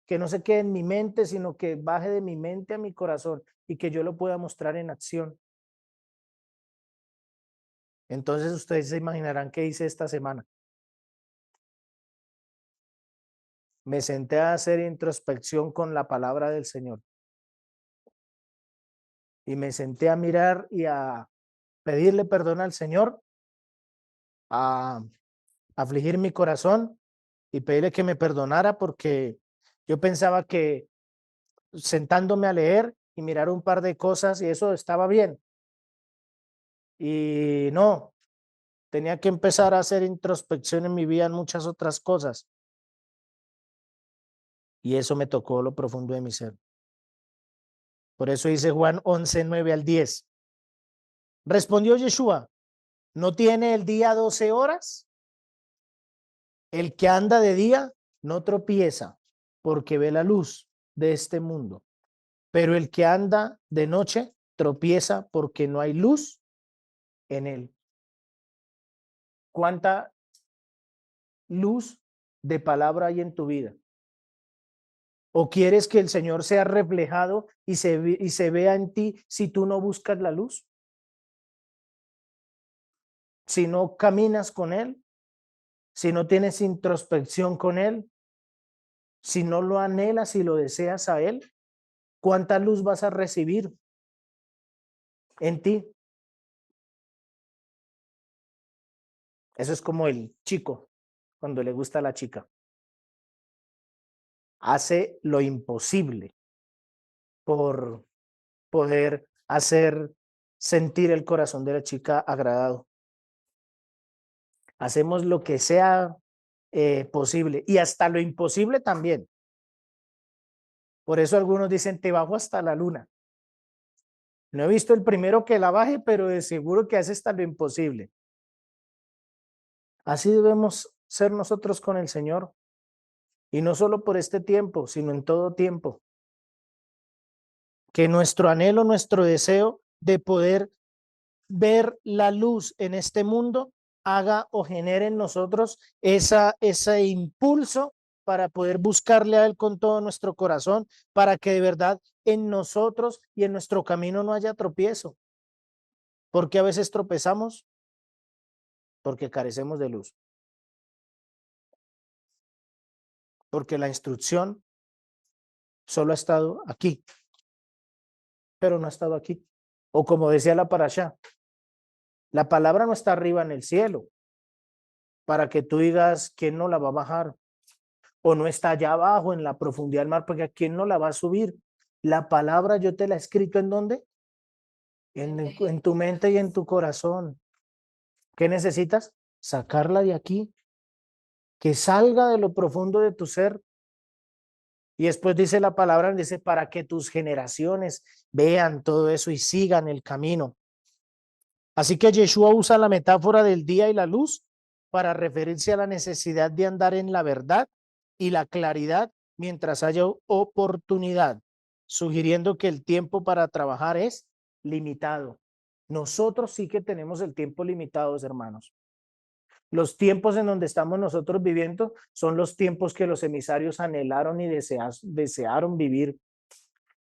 Que no se quede en mi mente, sino que baje de mi mente a mi corazón y que yo lo pueda mostrar en acción. Entonces ustedes se imaginarán qué hice esta semana. Me senté a hacer introspección con la palabra del Señor. Y me senté a mirar y a pedirle perdón al Señor, a afligir mi corazón y pedirle que me perdonara porque yo pensaba que sentándome a leer y mirar un par de cosas y eso estaba bien. Y no, tenía que empezar a hacer introspección en mi vida en muchas otras cosas. Y eso me tocó lo profundo de mi ser. Por eso dice Juan 11, 9 al 10. Respondió Yeshua, ¿no tiene el día 12 horas? El que anda de día no tropieza porque ve la luz de este mundo. Pero el que anda de noche tropieza porque no hay luz en él. ¿Cuánta luz de palabra hay en tu vida? ¿O quieres que el Señor sea reflejado y se vea en ti si tú no buscas la luz? Si no caminas con Él, si no tienes introspección con Él, si no lo anhelas y lo deseas a Él, ¿cuánta luz vas a recibir? en ti. Eso es como el chico cuando le gusta a la chica. Hace lo imposible por poder hacer sentir el corazón de la chica agradado. Hacemos lo que sea posible y hasta lo imposible también. Por eso algunos dicen, te bajo hasta la luna. No he visto el primero que la baje, pero de seguro que hace hasta lo imposible. Así debemos ser nosotros con el Señor. Y no solo por este tiempo, sino en todo tiempo. Que nuestro anhelo, nuestro deseo de poder ver la luz en este mundo haga o genere en nosotros ese impulso para poder buscarle a Él con todo nuestro corazón, para que de verdad en nosotros y en nuestro camino no haya tropiezo. Porque a veces tropezamos porque carecemos de luz. Porque la instrucción solo ha estado aquí, pero no ha estado aquí. O como decía la parashá, la palabra no está arriba en el cielo para que tú digas quién no la va a bajar. O no está allá abajo en la profundidad del mar, porque a quién no la va a subir. La palabra yo te la he escrito ¿en dónde? En tu mente y en tu corazón. ¿Qué necesitas? Sacarla de aquí, que salga de lo profundo de tu ser. Y después dice la palabra, dice, para que tus generaciones vean todo eso y sigan el camino. Así que Yeshua usa la metáfora del día y la luz para referirse a la necesidad de andar en la verdad y la claridad mientras haya oportunidad, sugiriendo que el tiempo para trabajar es limitado. Nosotros sí que tenemos el tiempo limitado, hermanos. Los tiempos en donde estamos nosotros viviendo son los tiempos que los emisarios anhelaron y desearon vivir.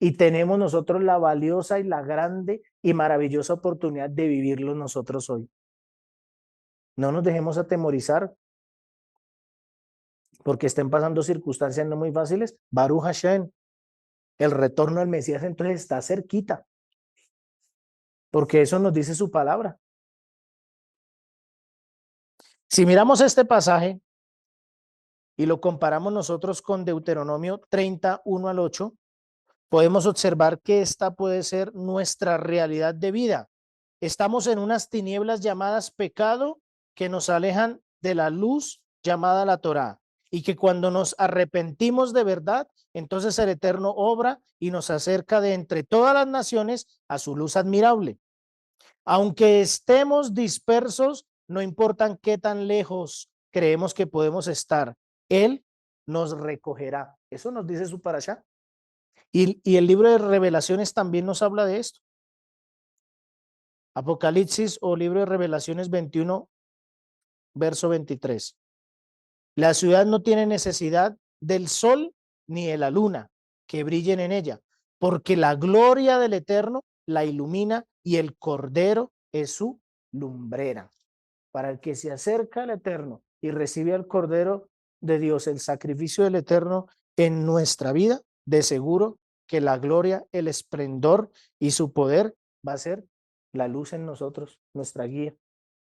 Y tenemos nosotros la valiosa y la grande y maravillosa oportunidad de vivirlo nosotros hoy. No nos dejemos atemorizar porque estén pasando circunstancias no muy fáciles. Baruch Hashem, el retorno del Mesías entonces está cerquita, porque eso nos dice su palabra. Si miramos este pasaje y lo comparamos nosotros con Deuteronomio 31 al 8, podemos observar que esta puede ser nuestra realidad de vida. Estamos en unas tinieblas llamadas pecado que nos alejan de la luz llamada la Torá, y que cuando nos arrepentimos de verdad, entonces el Eterno obra y nos acerca de entre todas las naciones a su luz admirable. Aunque estemos dispersos, no importa qué tan lejos creemos que podemos estar, Él nos recogerá. Eso nos dice su parashá. Y el libro de Revelaciones también nos habla de esto. Apocalipsis o libro de Revelaciones 21, verso 23. La ciudad no tiene necesidad del sol ni de la luna que brillen en ella, porque la gloria del Eterno la ilumina y el Cordero es su lumbrera. Para el que se acerca al Eterno y recibe al Cordero de Dios, el sacrificio del Eterno en nuestra vida, de seguro que la gloria, el esplendor y su poder va a ser la luz en nosotros, nuestra guía,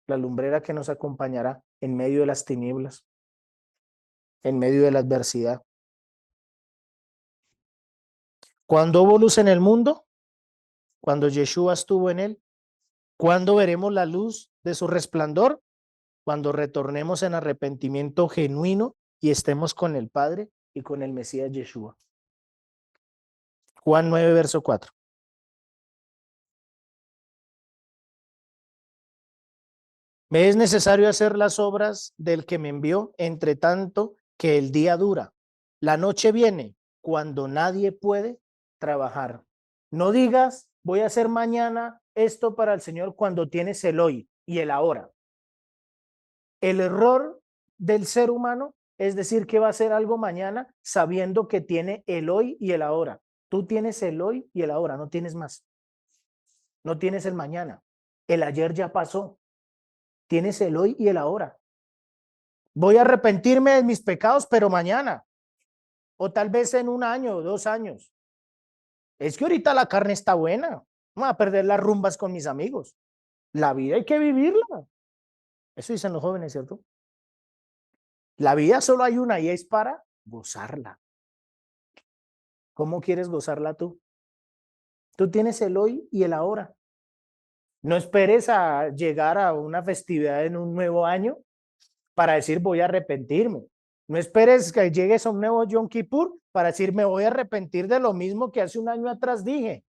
la lumbrera que nos acompañará en medio de las tinieblas, en medio de la adversidad. Cuando hubo luz en el mundo, cuando Yeshua estuvo en él, ¿cuándo veremos la luz de su resplandor? Cuando retornemos en arrepentimiento genuino y estemos con el Padre y con el Mesías Yeshua. Juan 9, verso 4. Me es necesario hacer las obras del que me envió, entre tanto que el día dura. La noche viene cuando nadie puede trabajar. No digas, voy a hacer mañana esto para el Señor cuando tienes el hoy y el ahora. El error del ser humano es decir que va a hacer algo mañana sabiendo que tiene el hoy y el ahora. Tú tienes el hoy y el ahora, no tienes más. No tienes el mañana. El ayer ya pasó. Tienes el hoy y el ahora. Voy a arrepentirme de mis pecados, pero mañana. O tal vez en 1 año o 2 años. Es que ahorita la carne está buena. No voy a perder las rumbas con mis amigos. La vida hay que vivirla. Eso dicen los jóvenes, ¿cierto? La vida solo hay una y es para gozarla. ¿Cómo quieres gozarla tú? Tú tienes el hoy y el ahora. No esperes a llegar a una festividad en un nuevo año para decir voy a arrepentirme. No esperes que llegues a un nuevo Yom Kippur para decir me voy a arrepentir de lo mismo que hace un año atrás dije.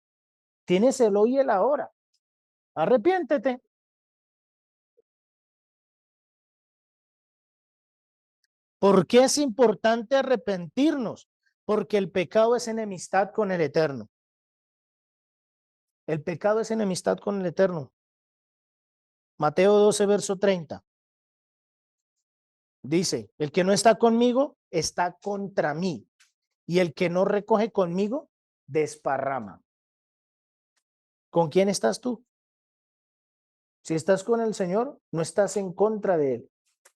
Tienes el hoy y el ahora. Arrepiéntete. ¿Por qué es importante arrepentirnos? Porque el pecado es enemistad con el Eterno. El pecado es enemistad con el Eterno. Mateo 12, verso 30. Dice, el que no está conmigo está contra mí. Y el que no recoge conmigo, desparrama. ¿Con quién estás tú? Si estás con el Señor, no estás en contra de Él.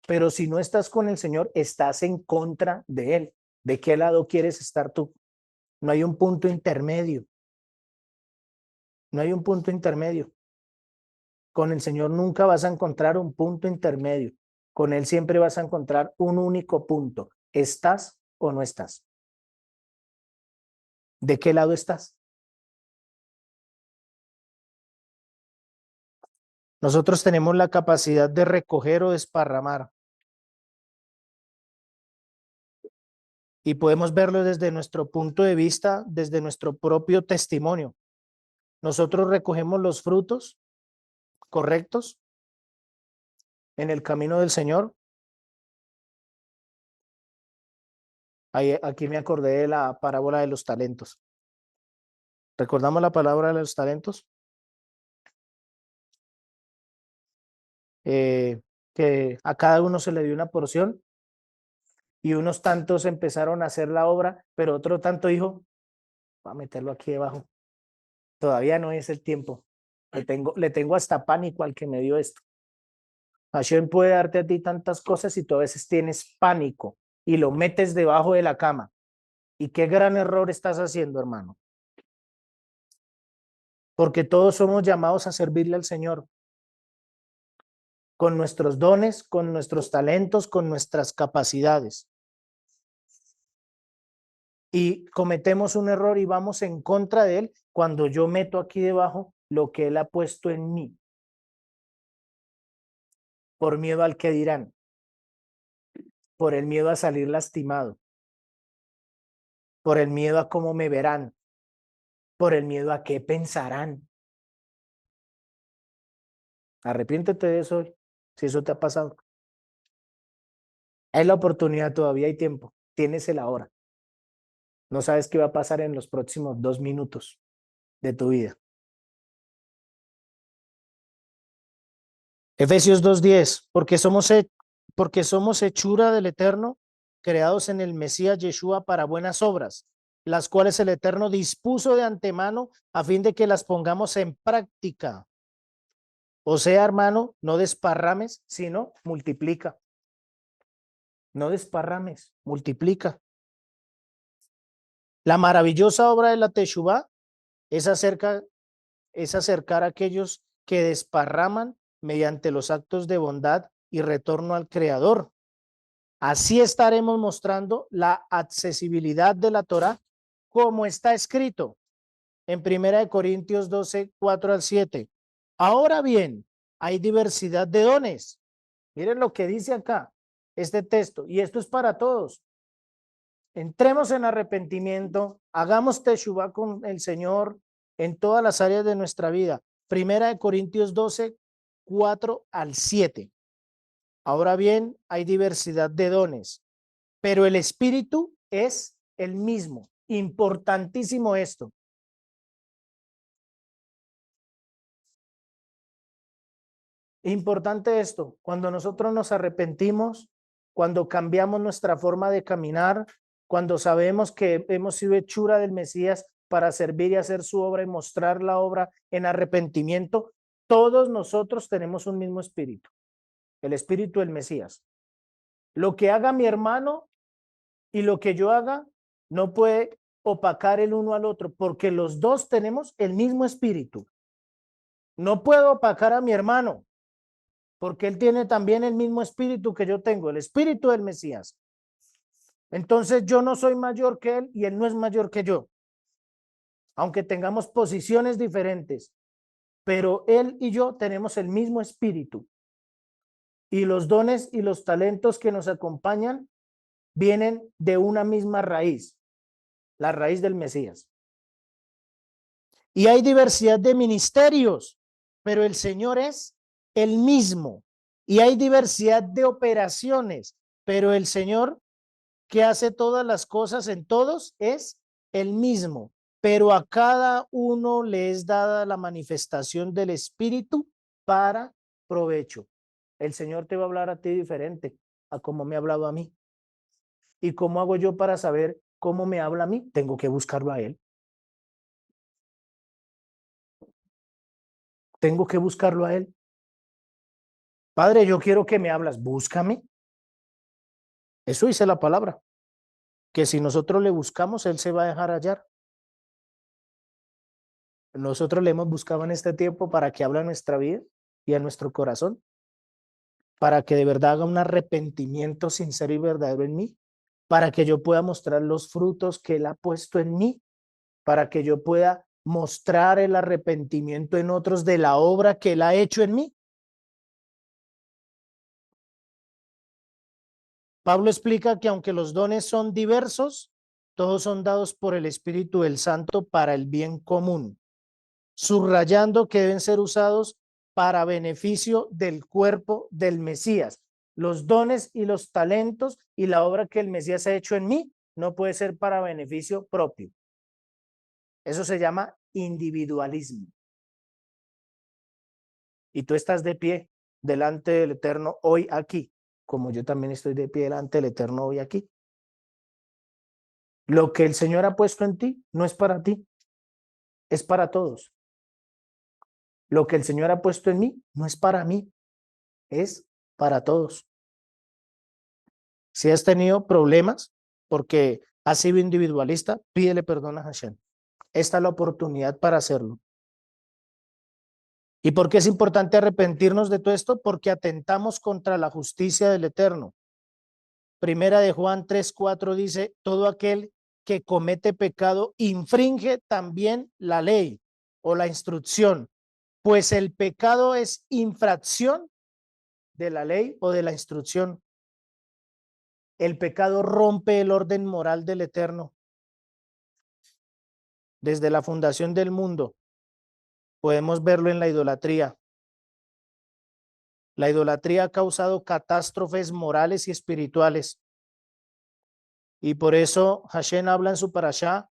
Pero si no estás con el Señor, estás en contra de Él. ¿De qué lado quieres estar tú? No hay un punto intermedio. No hay un punto intermedio. Con el Señor nunca vas a encontrar un punto intermedio. Con Él siempre vas a encontrar un único punto. ¿Estás o no estás? ¿De qué lado estás? Nosotros tenemos la capacidad de recoger o desparramar. Y podemos verlo desde nuestro punto de vista, desde nuestro propio testimonio. Nosotros recogemos los frutos correctos en el camino del Señor. Aquí me acordé de la parábola de los talentos. ¿Recordamos la palabra de los talentos? Que a cada uno se le dio una porción y unos tantos empezaron a hacer la obra, pero otro tanto dijo, voy a meterlo aquí debajo. Todavía no es el tiempo. Le tengo hasta pánico al que me dio esto. Hashem puede darte a ti tantas cosas y tú a veces tienes pánico y lo metes debajo de la cama. ¿Y qué gran error estás haciendo, hermano? Porque todos somos llamados a servirle al Señor con nuestros dones, con nuestros talentos, con nuestras capacidades. Y cometemos un error y vamos en contra de Él cuando yo meto aquí debajo lo que Él ha puesto en mí, por miedo al que dirán, por el miedo a salir lastimado, por el miedo a cómo me verán, por el miedo a qué pensarán. Arrepiéntete de eso hoy, si eso te ha pasado. Hay la oportunidad, todavía hay tiempo, tienes el ahora. No sabes qué va a pasar en los próximos 2 minutos de tu vida. Efesios 2:10, porque somos hechura del Eterno, creados en el Mesías Yeshua para buenas obras, las cuales el Eterno dispuso de antemano a fin de que las pongamos en práctica. O sea, hermano, no desparrames, sino multiplica. No desparrames, multiplica. La maravillosa obra de la Teshuvá es acercar a aquellos que desparraman mediante los actos de bondad y retorno al Creador. Así estaremos mostrando la accesibilidad de la Torá como está escrito en 1 Corintios 12, 4 al 7. Ahora bien, hay diversidad de dones. Miren lo que dice acá este texto, y esto es para todos. Entremos en arrepentimiento, hagamos teshuvá con el Señor en todas las áreas de nuestra vida. 1 Corintios 12, 4 al 7. Ahora bien, hay diversidad de dones, pero el espíritu es el mismo. Importantísimo esto. Importante esto. Cuando nosotros nos arrepentimos, cuando cambiamos nuestra forma de caminar, cuando sabemos que hemos sido hechura del Mesías para servir y hacer su obra y mostrar la obra en arrepentimiento, todos nosotros tenemos un mismo espíritu, el espíritu del Mesías. Lo que haga mi hermano y lo que yo haga no puede opacar el uno al otro, porque los dos tenemos el mismo espíritu. No puedo opacar a mi hermano, porque él tiene también el mismo espíritu que yo tengo, el espíritu del Mesías. Entonces yo no soy mayor que él y él no es mayor que yo, aunque tengamos posiciones diferentes, pero él y yo tenemos el mismo espíritu y los dones y los talentos que nos acompañan vienen de una misma raíz, la raíz del Mesías. Y hay diversidad de ministerios, pero el Señor es el mismo. Y hay diversidad de operaciones, pero el Señor que hace todas las cosas en todos es el mismo. Pero a cada uno le es dada la manifestación del Espíritu para provecho. El Señor te va a hablar a ti diferente a como me ha hablado a mí. ¿Y cómo hago yo para saber cómo me habla a mí? Tengo que buscarlo a Él. Tengo que buscarlo a Él. Padre, yo quiero que me hablas, búscame. Eso dice la palabra, que si nosotros le buscamos, Él se va a dejar hallar. Nosotros le hemos buscado en este tiempo para que hable a nuestra vida y a nuestro corazón, para que de verdad haga un arrepentimiento sincero y verdadero en mí, para que yo pueda mostrar los frutos que Él ha puesto en mí, para que yo pueda mostrar el arrepentimiento en otros de la obra que Él ha hecho en mí. Pablo explica que aunque los dones son diversos, todos son dados por el Espíritu del Santo para el bien común, subrayando que deben ser usados para beneficio del cuerpo del Mesías. Los dones y los talentos y la obra que el Mesías ha hecho en mí no puede ser para beneficio propio. Eso se llama individualismo. Y tú estás de pie delante del Eterno hoy aquí, como yo también estoy de pie delante del Eterno hoy aquí. Lo que el Señor ha puesto en ti no es para ti, es para todos. Lo que el Señor ha puesto en mí no es para mí, es para todos. Si has tenido problemas porque has sido individualista, pídele perdón a Hashem. Esta es la oportunidad para hacerlo. ¿Y por qué es importante arrepentirnos de todo esto? Porque atentamos contra la justicia del Eterno. Primera de Juan 3:4 dice, todo aquel que comete pecado infringe también la ley o la instrucción, pues el pecado es infracción de la ley o de la instrucción. El pecado rompe el orden moral del Eterno. Desde la fundación del mundo podemos verlo en la idolatría. La idolatría ha causado catástrofes morales y espirituales. Y por eso Hashem habla en su parashá,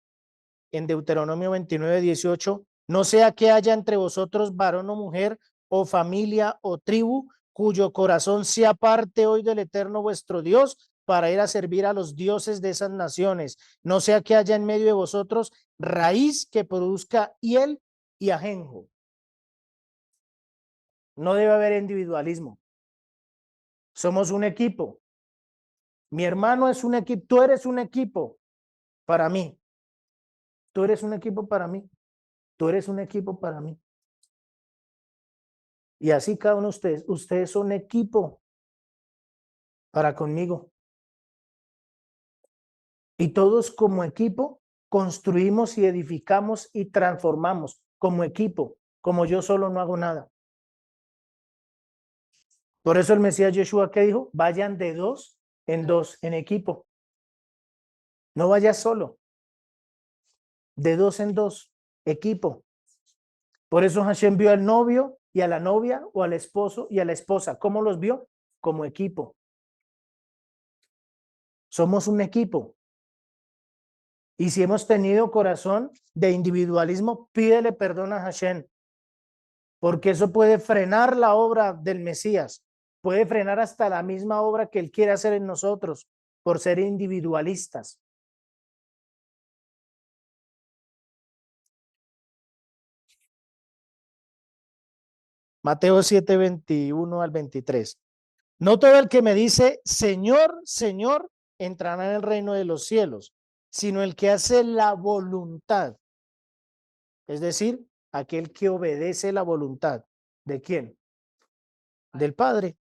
en Deuteronomio 29:18, no sea que haya entre vosotros varón o mujer, o familia o tribu, cuyo corazón se aparte hoy del Eterno vuestro Dios para ir a servir a los dioses de esas naciones. No sea que haya en medio de vosotros raíz que produzca hiel y ajenjo. No debe haber individualismo. Somos un equipo. Mi hermano es un equipo. Tú eres un equipo para mí. Tú eres un equipo para mí. Tú eres un equipo para mí. Y así cada uno de ustedes. Ustedes son equipo para conmigo. Y todos como equipo construimos y edificamos y transformamos como equipo. Como yo solo no hago nada. Por eso el Mesías Yeshua, ¿qué dijo? Vayan de dos en equipo. No vayas solo. De dos en dos, equipo. Por eso Hashem vio al novio y a la novia o al esposo y a la esposa. ¿Cómo los vio? Como equipo. Somos un equipo. Y si hemos tenido corazón de individualismo, pídele perdón a Hashem. Porque eso puede frenar la obra del Mesías. Puede frenar hasta la misma obra que Él quiere hacer en nosotros por ser individualistas. Mateo 7:21-23. No todo el que me dice, Señor, Señor, entrará en el reino de los cielos, sino el que hace la voluntad. Es decir, aquel que obedece la voluntad. ¿De quién? Del Padre,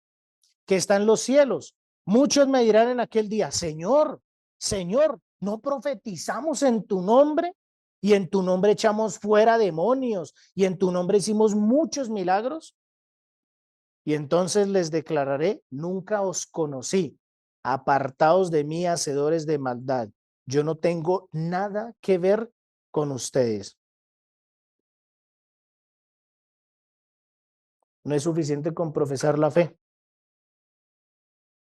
que está en los cielos. Muchos me dirán en aquel día, Señor, Señor, ¿no profetizamos en tu nombre? Y en tu nombre echamos fuera demonios, y en tu nombre hicimos muchos milagros. Y entonces les declararé, nunca os conocí, apartaos de mí, hacedores de maldad. Yo no tengo nada que ver con ustedes. No es suficiente con profesar la fe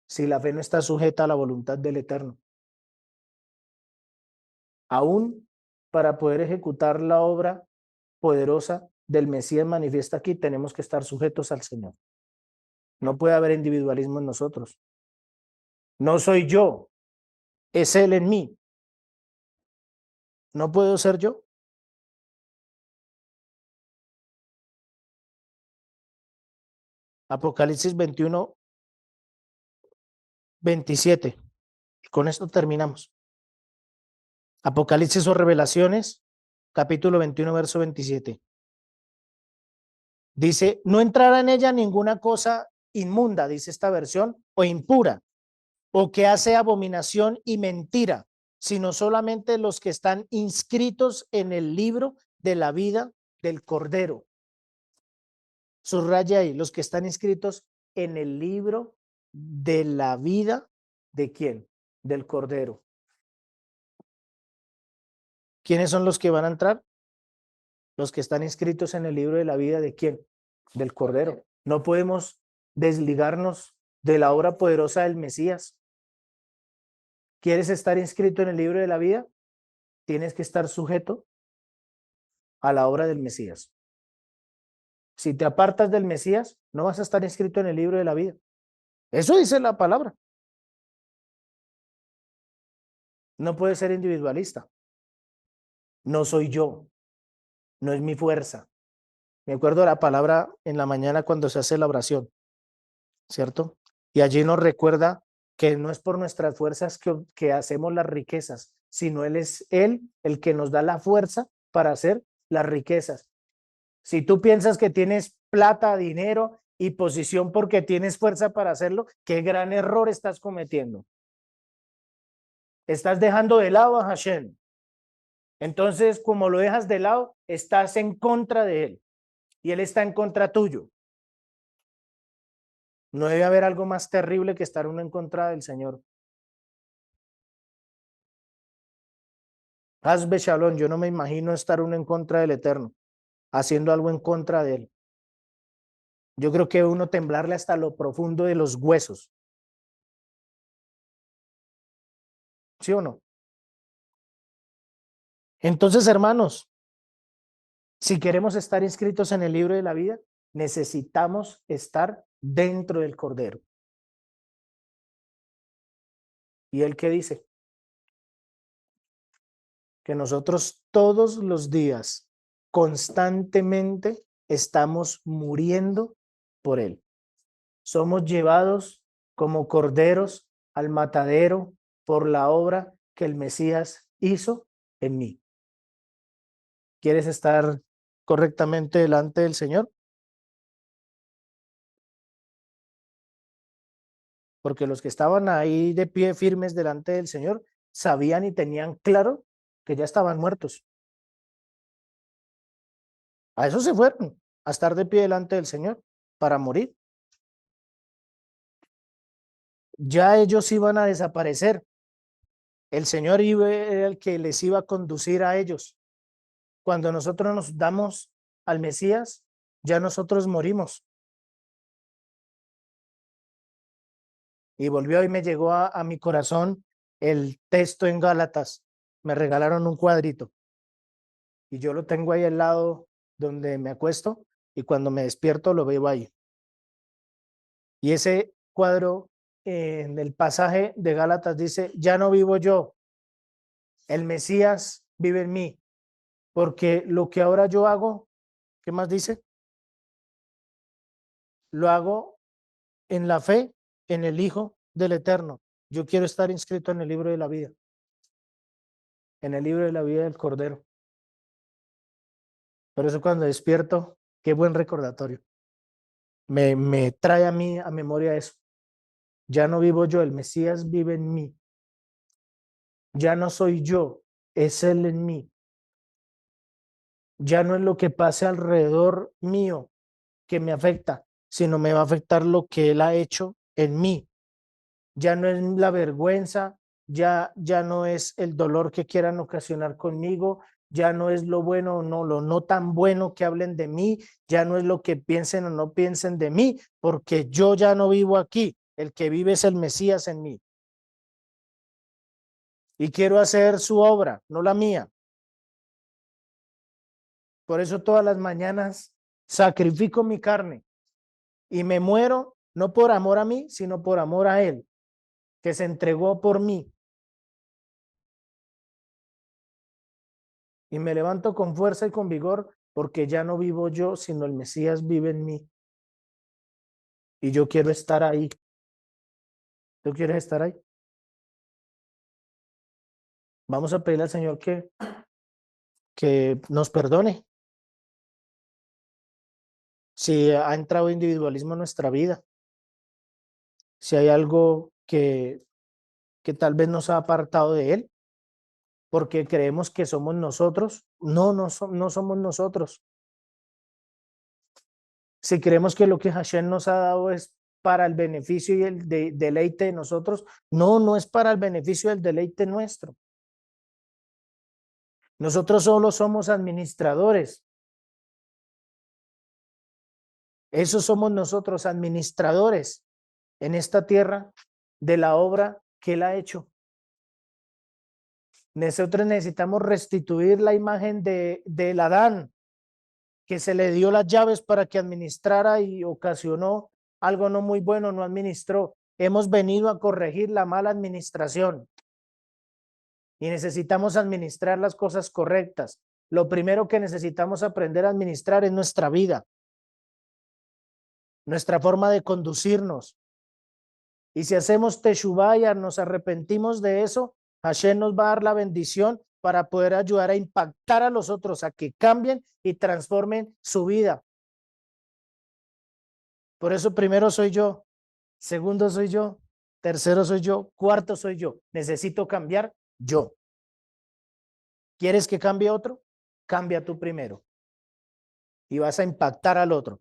si la fe no está sujeta a la voluntad del Eterno. Aún para poder ejecutar la obra poderosa del Mesías manifiesta aquí, tenemos que estar sujetos al Señor. No puede haber individualismo en nosotros. No soy yo, es Él en mí. No puedo ser yo. Apocalipsis 21, 27. Con esto terminamos. Apocalipsis o Revelaciones, capítulo 21, verso 27. Dice, no entrará en ella ninguna cosa inmunda, dice esta versión, o impura, o que hace abominación y mentira, sino solamente los que están inscritos en el libro de la vida del Cordero. Subraya ahí, los que están inscritos en el libro de la vida de quién? Del Cordero. ¿Quiénes son los que van a entrar? Los que están inscritos en el libro de la vida de quién? Del Cordero. No podemos desligarnos de la obra poderosa del Mesías. ¿Quieres estar inscrito en el libro de la vida? Tienes que estar sujeto a la obra del Mesías. Si te apartas del Mesías, no vas a estar inscrito en el libro de la vida. Eso dice la palabra. No puedes ser individualista. No soy yo, no es mi fuerza. Me acuerdo de la palabra en la mañana cuando se hace la oración, ¿cierto? Y allí nos recuerda que no es por nuestras fuerzas que hacemos las riquezas, sino Él es Él el que nos da la fuerza para hacer las riquezas. Si tú piensas que tienes plata, dinero y posición porque tienes fuerza para hacerlo, qué gran error estás cometiendo. Estás dejando de lado a Hashem. Entonces, como lo dejas de lado, estás en contra de Él y Él está en contra tuyo. No debe haber algo más terrible que estar uno en contra del Señor. Hazbe Shalom, yo no me imagino estar uno en contra del Eterno, haciendo algo en contra de Él. Yo creo que uno temblarle hasta lo profundo de los huesos. ¿Sí o no? Entonces, hermanos, si queremos estar inscritos en el libro de la vida, necesitamos estar dentro del Cordero. ¿Y Él qué dice? Que nosotros todos los días, constantemente, estamos muriendo por Él. Somos llevados como corderos al matadero por la obra que el Mesías hizo en mí. ¿Quieres estar correctamente delante del Señor? Porque los que estaban ahí de pie firmes delante del Señor sabían y tenían claro que ya estaban muertos. A eso se fueron, a estar de pie delante del Señor para morir. Ya ellos iban a desaparecer. El Señor era el que les iba a conducir a ellos. Cuando nosotros nos damos al Mesías, ya nosotros morimos. Y volvió y me llegó a mi corazón el texto en Gálatas. Me regalaron un cuadrito y yo lo tengo ahí al lado donde me acuesto y cuando me despierto lo veo ahí. Y ese cuadro en el pasaje de Gálatas dice, ya no vivo yo, el Mesías vive en mí, porque lo que ahora yo hago, ¿qué más dice? Lo hago en la fe en el Hijo del Eterno. Yo quiero estar inscrito en el libro de la vida, en el libro de la vida del Cordero. Por eso cuando despierto, qué buen recordatorio. Me trae a mí a memoria eso. Ya no vivo yo, el Mesías vive en mí. Ya no soy yo, es Él en mí. Ya no es lo que pase alrededor mío que me afecta, sino me va a afectar lo que Él ha hecho en mí. Ya no es la vergüenza, ya no es el dolor que quieran ocasionar conmigo, ya no es lo bueno o no, lo no tan bueno que hablen de mí, ya no es lo que piensen o no piensen de mí, porque yo ya no vivo aquí, el que vive es el Mesías en mí. Y quiero hacer su obra, no la mía. Por eso todas las mañanas sacrifico mi carne y me muero, no por amor a mí, sino por amor a Él, que se entregó por mí. Y me levanto con fuerza y con vigor porque ya no vivo yo, sino el Mesías vive en mí. Y yo quiero estar ahí. ¿Tú quieres estar ahí? Vamos a pedirle al Señor que nos perdone si ha entrado individualismo en nuestra vida, si hay algo que tal vez nos ha apartado de Él, porque creemos que somos nosotros. No, no somos nosotros. Si creemos que lo que Hashem nos ha dado es para el beneficio y el deleite de nosotros, no es para el beneficio del deleite nuestro. Nosotros solo somos administradores. Eso somos nosotros, administradores en esta tierra de la obra que Él ha hecho. Nosotros necesitamos restituir la imagen del Adán, que se le dio las llaves para que administrara y ocasionó algo no muy bueno, no administró. Hemos venido a corregir la mala administración y necesitamos administrar las cosas correctas. Lo primero que necesitamos aprender a administrar es nuestra vida, nuestra forma de conducirnos. Y si hacemos teshuvá y nos arrepentimos de eso, Hashem nos va a dar la bendición para poder ayudar a impactar a los otros, a que cambien y transformen su vida. Por eso primero soy yo, segundo soy yo, tercero soy yo, cuarto soy yo. Necesito cambiar yo. ¿Quieres que cambie otro? Cambia tú primero y vas a impactar al otro.